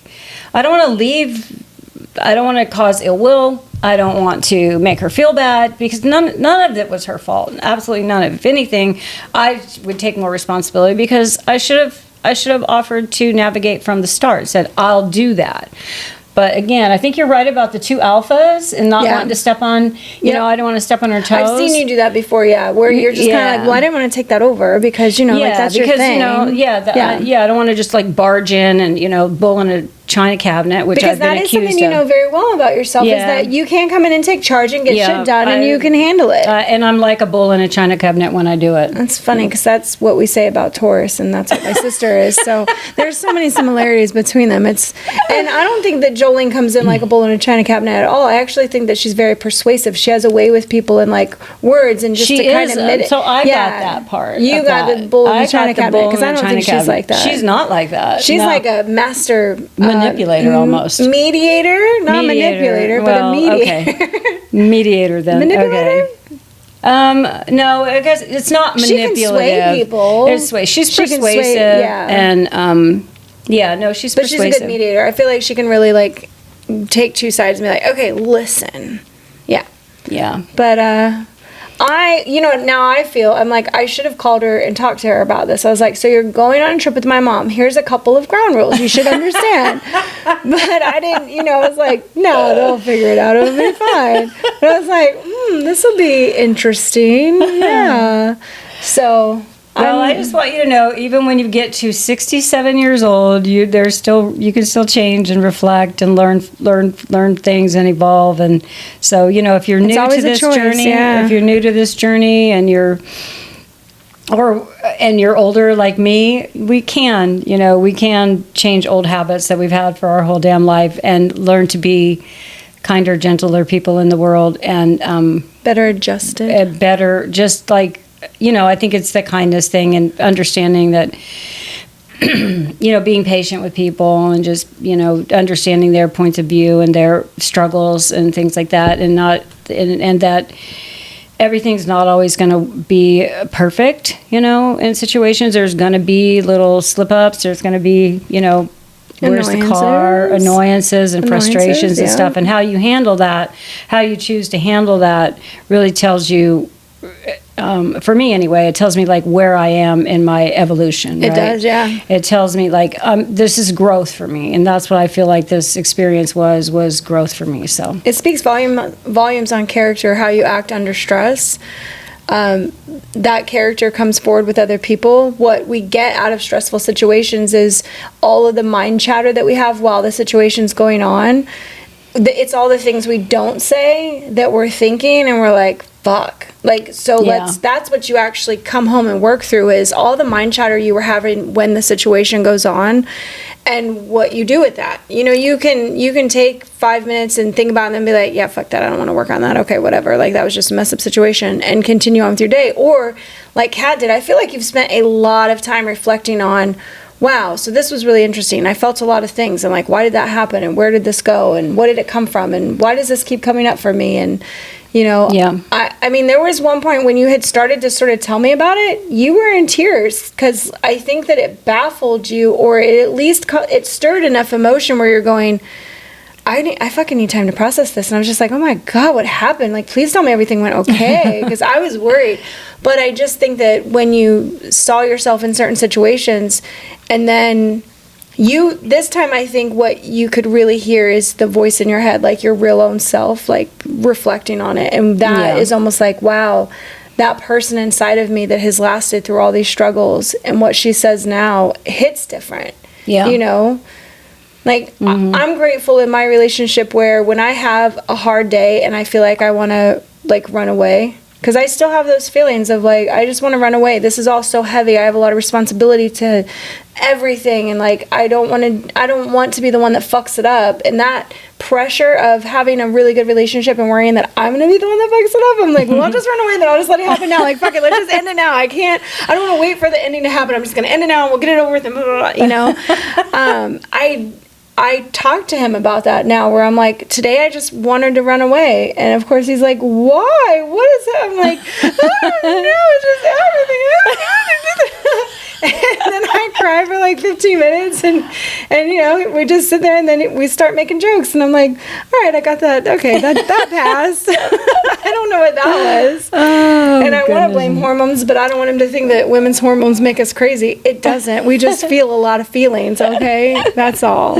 cause ill will. I don't want to make her feel bad, because none of it was her fault. Absolutely none of it. If anything, I would take more responsibility, because I should have offered to navigate from the start, said, I'll do that. But again, I think you're right about the two alphas and not wanting to step on, I don't want to step on her toes. I've seen you do that before, where you're just kind of like, well, I didn't want to take that over because, like, that's your thing. I don't want to just like barge in and, bull in a china cabinet, which I've been accused of. Because that is something you know very well about yourself, is that you can come in and take charge and get shit done, and you can handle it. And I'm like a bull in a china cabinet when I do it. That's funny, because that's what we say about Taurus, and that's what my sister is. So there's so many similarities between them. And I don't think that Jolene comes in like a bull in a china cabinet at all. I actually think that she's very persuasive. She has a way with people and like words, and just to kind of admit it. So I got that part. You got the bull in the china cabinet, because I don't think she's like that. She's not like that. She's like a master manipulator almost. Mediator, not manipulator, but a mediator. Okay. Mediator then. Manipulator? Okay. No, I guess it's not manipulative. She can sway people. She's persuasive, and she's persuasive. But she's a good mediator. I feel like she can really like take two sides and be like, okay, listen. Yeah. But now I feel, I'm like, I should have called her and talked to her about this. I was like, so you're going on a trip with my mom. Here's a couple of ground rules you should understand. But I didn't, I was like, no, they'll figure it out. It'll be fine. But I was like, this will be interesting. Yeah. So... Well, I just want you to know, even when you get to 67 years old, you can still change and reflect and learn things and evolve. And so, if you're new to this journey, and you're older like me, we can change old habits that we've had for our whole damn life and learn to be kinder, gentler people in the world, and better adjusted. I think it's the kindness thing, and understanding that, being patient with people, and just, understanding their points of view and their struggles and things like that, and that everything's not always going to be perfect, in situations. There's going to be little slip-ups. There's going to be, where's the car, annoyances and frustrations and stuff. And how you handle that, how you choose to handle that really tells you, for me anyway, it tells me like where I am in my evolution. It does, yeah. It tells me like this is growth for me, and that's what I feel like this experience was growth for me. So it speaks volumes on character, how you act under stress. That character comes forward with other people. What we get out of stressful situations is all of the mind chatter that we have while the situation's going on. It's all the things we don't say that we're thinking, and we're like, fuck. Like, so that's what you actually come home and work through, is all the mind chatter you were having when the situation goes on, and what you do with that. You can take 5 minutes and think about it and then be like, yeah, fuck that, I don't want to work on that. Okay, whatever. Like, that was just a mess up situation, and continue on with your day. Or like Kat did, I feel like you've spent a lot of time reflecting on, wow, so this was really interesting. I felt a lot of things, and like, why did that happen, and where did this go, and what did it come from, and why does this keep coming up for me? And I mean, there was one point when you had started to sort of tell me about it, you were in tears, because I think that it baffled you, or it at least it stirred enough emotion where you're going, I fucking need time to process this. And I was just like, oh my God, what happened? Like, please tell me everything went okay, because I was worried. But I just think that when you saw yourself in certain situations, and then this time I think what you could really hear is the voice in your head, like your real own self, like reflecting on it. And that is almost like, wow, that person inside of me that has lasted through all these struggles, and what she says now hits different. Yeah. You know? Like, I'm grateful in my relationship where when I have a hard day and I feel like I want to, like, run away, because I still have those feelings of, like, I just want to run away. This is all so heavy. I have a lot of responsibility to everything, and, like, I don't want to be the one that fucks it up. And that pressure of having a really good relationship and worrying that I'm going to be the one that fucks it up, I'm like, well, I'll just run away, then I'll just let it happen now. Like, fuck it, let's just end it now. I don't want to wait for the ending to happen. I'm just going to end it now, and we'll get it over with, and blah, blah, blah, you know? I talked to him about that now, where I'm like, today I just wanted to run away. And of course he's like, why? What is that? I'm like, I don't know, it's just everything. And then I cry for like 15 minutes and you know, we just sit there and then we start making jokes. And I'm like, all right, I got that. Okay, that passed. I don't know what that was. Oh, and I want to blame hormones, but I don't want him to think that women's hormones make us crazy. It doesn't. We just feel a lot of feelings, okay? That's all.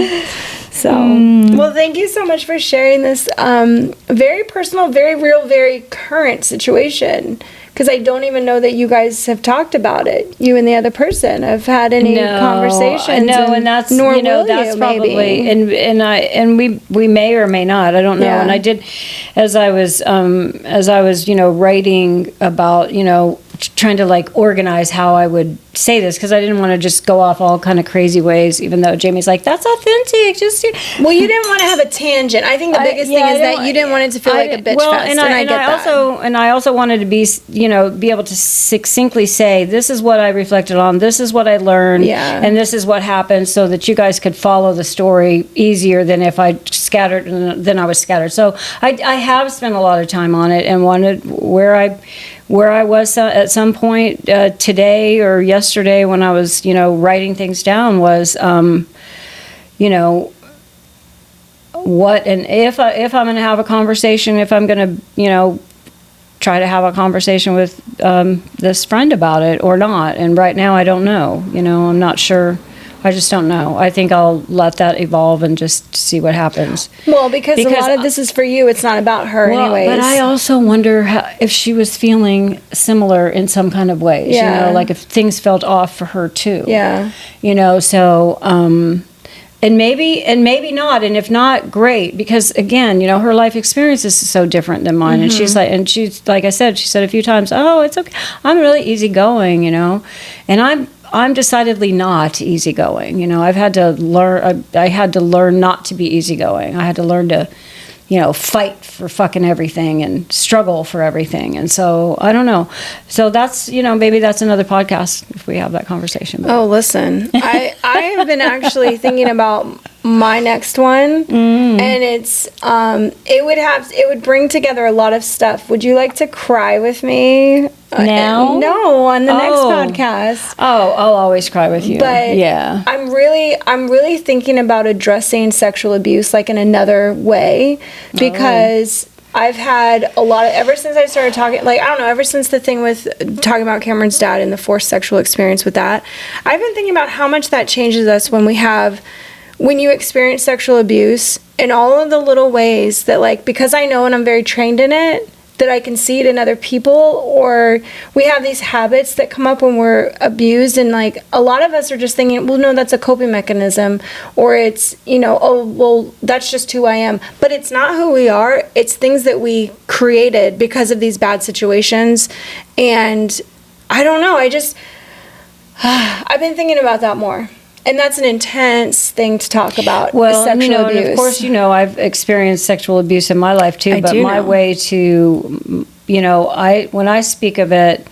So, well, thank you so much for sharing this very personal, very real, very current situation. Because I don't even know that you guys have talked about it. You and the other person have had any conversations. No, and that's that's probably and we may or may not. I don't know. Yeah. And I did, as I was writing about trying to like organize how I would say this, because I didn't want to just go off all kind of crazy ways, even though Jamie's like, that's authentic. Well, you didn't want to have a tangent. I think the biggest thing is that you didn't want it to feel like a bitch fest. And I also wanted to be able to succinctly say, this is what I reflected on, this is what I learned, and this is what happened, so that you guys could follow the story easier than if I scattered, then I was scattered. So I have spent a lot of time on it and wanted where I was at some point today or yesterday when I was, writing things down was, what, and if I'm going to have a conversation, if I'm going to, try to have a conversation with this friend about it or not. And right now I don't know, I'm not sure. I just don't know. I think I'll let that evolve and just see what happens. Well, because a lot of this is for you. It's not about her anyways. But I also wonder if she was feeling similar in some kind of ways. Yeah. Like if things felt off for her too. Yeah. So, and maybe not. And if not, great. Because again, her life experience is so different than mine. Mm-hmm. And she's like I said, she said a few times, oh, it's okay. I'm really easygoing, and I'm decidedly not easygoing. I've had to learn. I had to learn not to be easygoing. I had to learn to, fight for fucking everything and struggle for everything. And so I don't know. So that's maybe that's another podcast if we have that conversation. But. Oh, listen, I have been actually thinking about my next one, and it's it would bring together a lot of stuff. Would you like to cry with me? Now? No, on the next podcast. Oh, I'll always cry with you. But yeah, I'm really thinking about addressing sexual abuse like in another way, because I've had a lot of, ever since I started talking, like, I don't know, ever since the thing with talking about Cameron's dad and the forced sexual experience with that, I've been thinking about how much that changes us when you experience sexual abuse in all of the little ways that, like, because I know and I'm very trained in it, that I can see it in other people, or we have these habits that come up when we're abused, and like a lot of us are just thinking, well, no, that's a coping mechanism, or it's, oh, well, that's just who I am. But it's not who we are. It's things that we created because of these bad situations. And I don't know, I've been thinking about that more. And that's an intense thing to talk about. Well, sexual abuse. And of course, I've experienced sexual abuse in my life too. But my way to, when I speak of it,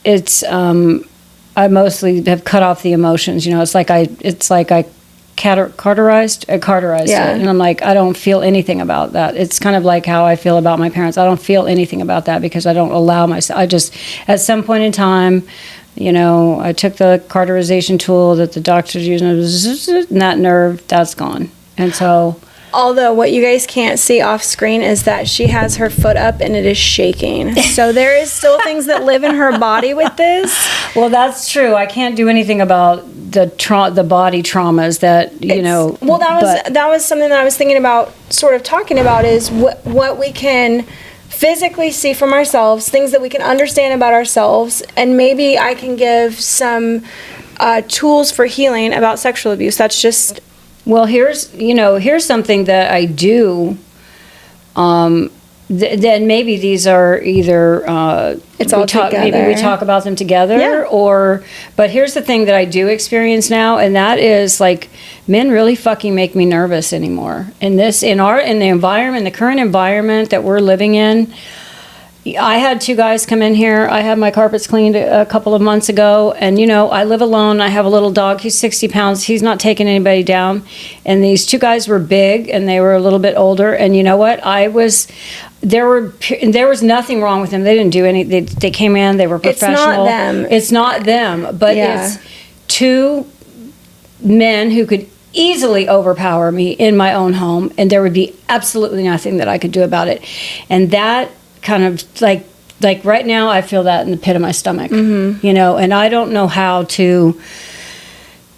it's I mostly have cut off the emotions. It's like I cauterized it, and I'm like, I don't feel anything about that. It's kind of like how I feel about my parents. I don't feel anything about that because I don't allow myself. I just, at some point in time, I took the cauterization tool that the doctors use, and that nerve, that's gone. And so... Although what you guys can't see off screen is that she has her foot up and it is shaking. So there is still things that live in her body with this. Well, that's true. I can't do anything about the body traumas that, Well, that was something that I was thinking about, sort of talking about, is what we can physically see from ourselves, things that we can understand about ourselves, and maybe I can give some tools for healing about sexual abuse. That's just... Well, here's something that I do. Then maybe these are either it's all together. Maybe we talk about them together, yeah. But here's the thing that I do experience now, and that is like men really fucking make me nervous anymore. In the environment, the current environment that we're living in. I had 2 guys come in here. I had my carpets cleaned a couple of months ago. And, I live alone. I have a little dog. He's 60 pounds. He's not taking anybody down. And these 2 guys were big, and they were a little bit older. And you know what? There was nothing wrong with them. They didn't do any. They came in. They were professional. It's not them. But it's 2 men who could easily overpower me in my own home. And there would be absolutely nothing that I could do about it. And that kind of like right now I feel that in the pit of my stomach, and I don't know how to,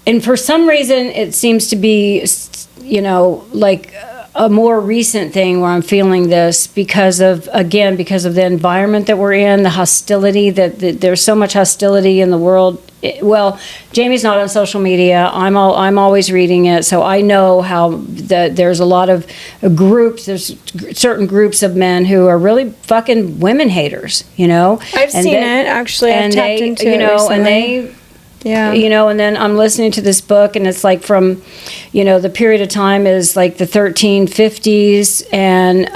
and for some reason it seems to be, like a more recent thing where I'm feeling this because of the environment that we're in, the hostility that there's so much hostility in the world. Jamie's not on social media. I'm always reading it, so I know how there's a lot of groups. There's certain groups of men who are really fucking women haters. I've seen it actually. I've tapped into it recently. And they. Yeah. And then I'm listening to this book, and it's like from, the period of time is like the 1350s and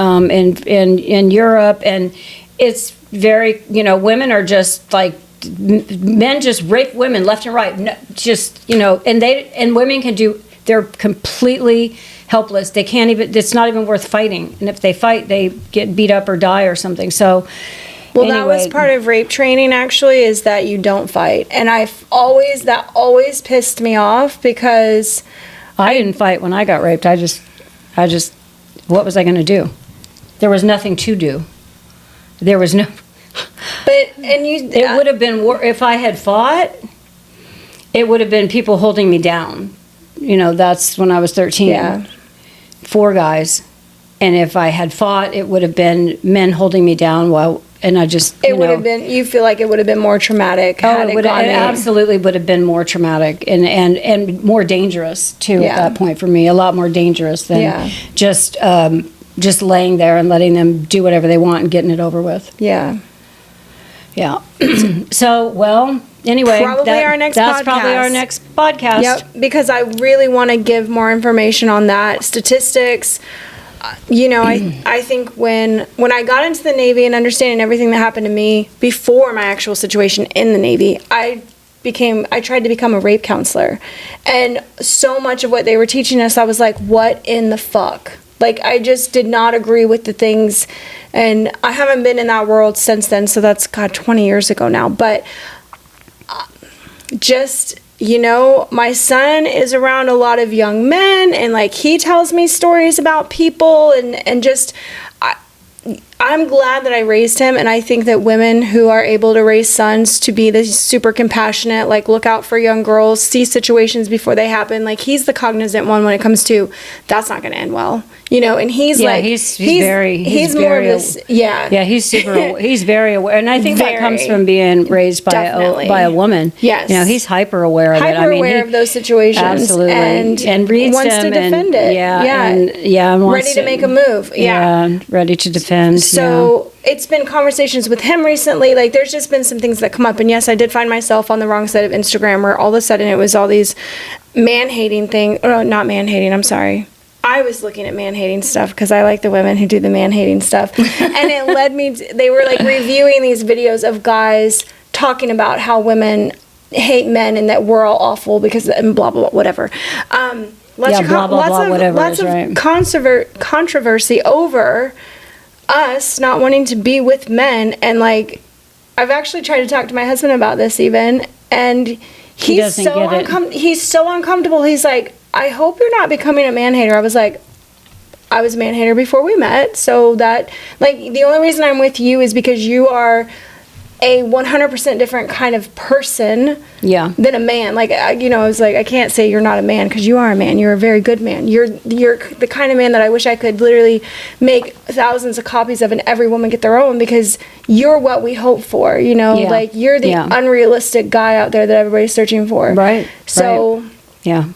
in Europe, and it's very, women are just like, men just rape women left and right, and women they're completely helpless. They can't even, it's not even worth fighting. And if they fight, they get beat up or die or something. So, well, anyway. That was part of rape training, actually, is that you don't fight. And that always pissed me off because I didn't fight when I got raped. I just, what was I going to do? There was nothing to do. There was no. It would have been, if I had fought, it would have been people holding me down. That's when I was 13. Yeah. 4 guys. And if I had fought, it would have been men holding me down and I just, would have been, you feel like it would have been more traumatic. It absolutely would have been more traumatic and more dangerous too at that point for me. A lot more dangerous than just laying there and letting them do whatever they want and getting it over with. Yeah. Yeah. So, anyway, that's probably our next podcast. Yep, because I really want to give more information on that, statistics. I think when I got into the Navy and understanding everything that happened to me before my actual situation in the Navy, I tried to become a rape counselor. And so much of what they were teaching us, I was like, what in the fuck? Like, I just did not agree with the things. And I haven't been in that world since then, so that's, 20 years ago now. But my son is around a lot of young men, and like he tells me stories about people, and just I'm glad that I raised him, and I think that women who are able to raise sons to be this super compassionate, like look out for young girls, see situations before they happen, like he's the cognizant one when it comes to that's not going to end well, and he's he's more of this, he's very aware, and I think that comes from being raised by a woman. Yes, he's hyper aware of it. Aware of those situations, absolutely, and reads wants them to defend it. And ready to make a move. Ready to defend. So it's been conversations with him recently. Like, there's just been some things that come up. And yes, I did find myself on the wrong side of Instagram where all of a sudden it was all these man-hating things. Oh, not man-hating, I'm sorry. I was looking at man-hating stuff because I like the women who do the man-hating stuff. And it led me to, they were like reviewing these videos of guys talking about how women hate men and that we're all awful because, and blah, blah, blah, whatever. Lots of controversy over us not wanting to be with men, and like I've actually tried to talk to my husband about this even, and he's so uncomfortable. He's like, I hope you're not becoming a man hater. I was like, I was a man hater before we met, so that, like, the only reason I'm with you is because you are a 100% different kind of person than a man. Like, you know, I was like, I can't say you're not a man, because you are a man. You're a very good man. You're the kind of man that I wish I could literally make thousands of copies of and every woman get their own, because you're what we hope for, you know? Like, you're the unrealistic guy out there that everybody's searching for. Right. So, yeah.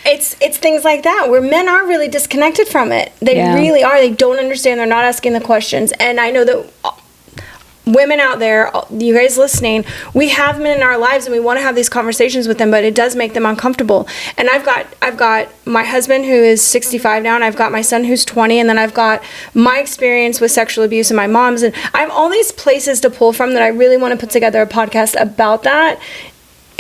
It's things like that where men are really disconnected from it. They really are. They don't understand. They're not asking the questions. And I know that women out there, you guys listening, we have men in our lives and we want to have these conversations with them, but it does make them uncomfortable. And I've got my husband who is 65 now, and I've got my son who's 20, and then I've got my experience with sexual abuse and my mom's, and I have all these places to pull from that I really want to put together a podcast about that,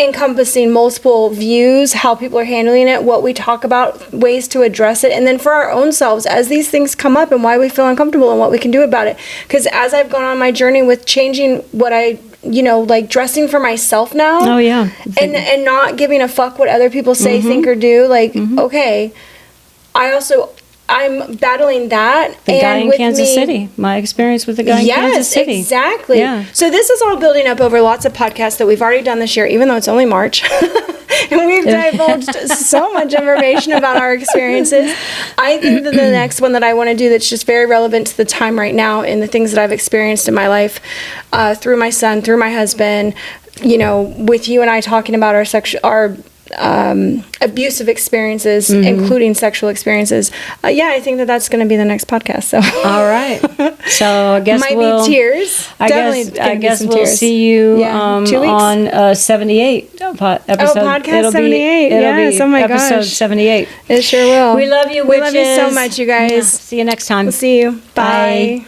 encompassing multiple views, how people are handling it, what we talk about, ways to address it, and then for our own selves as these things come up and why we feel uncomfortable and what we can do about it. Because as I've gone on my journey with changing what I, you know, like dressing for myself now, and not giving a fuck what other people say, think, or do, like, okay, I'm battling that. The guy in Kansas City. My experience with the guy in Kansas City. Yes, exactly. Yeah. So this is all building up over lots of podcasts that we've already done this year, even though it's only March. And we've divulged so much information about our experiences. I think that the next one that I want to do that's just very relevant to the time right now and the things that I've experienced in my life through my son, through my husband, you know, with you and I talking about our abusive experiences, including sexual experiences. I think that that's going to be the next podcast. So, all right. So I guess might be tears. I guess we'll see you 2 weeks. On 78 episode. Podcast 78. It'll be oh my episode gosh. 78. It sure will. We love you, We witches. love you so much, you guys. Yeah. See you next time. We'll see you. Bye.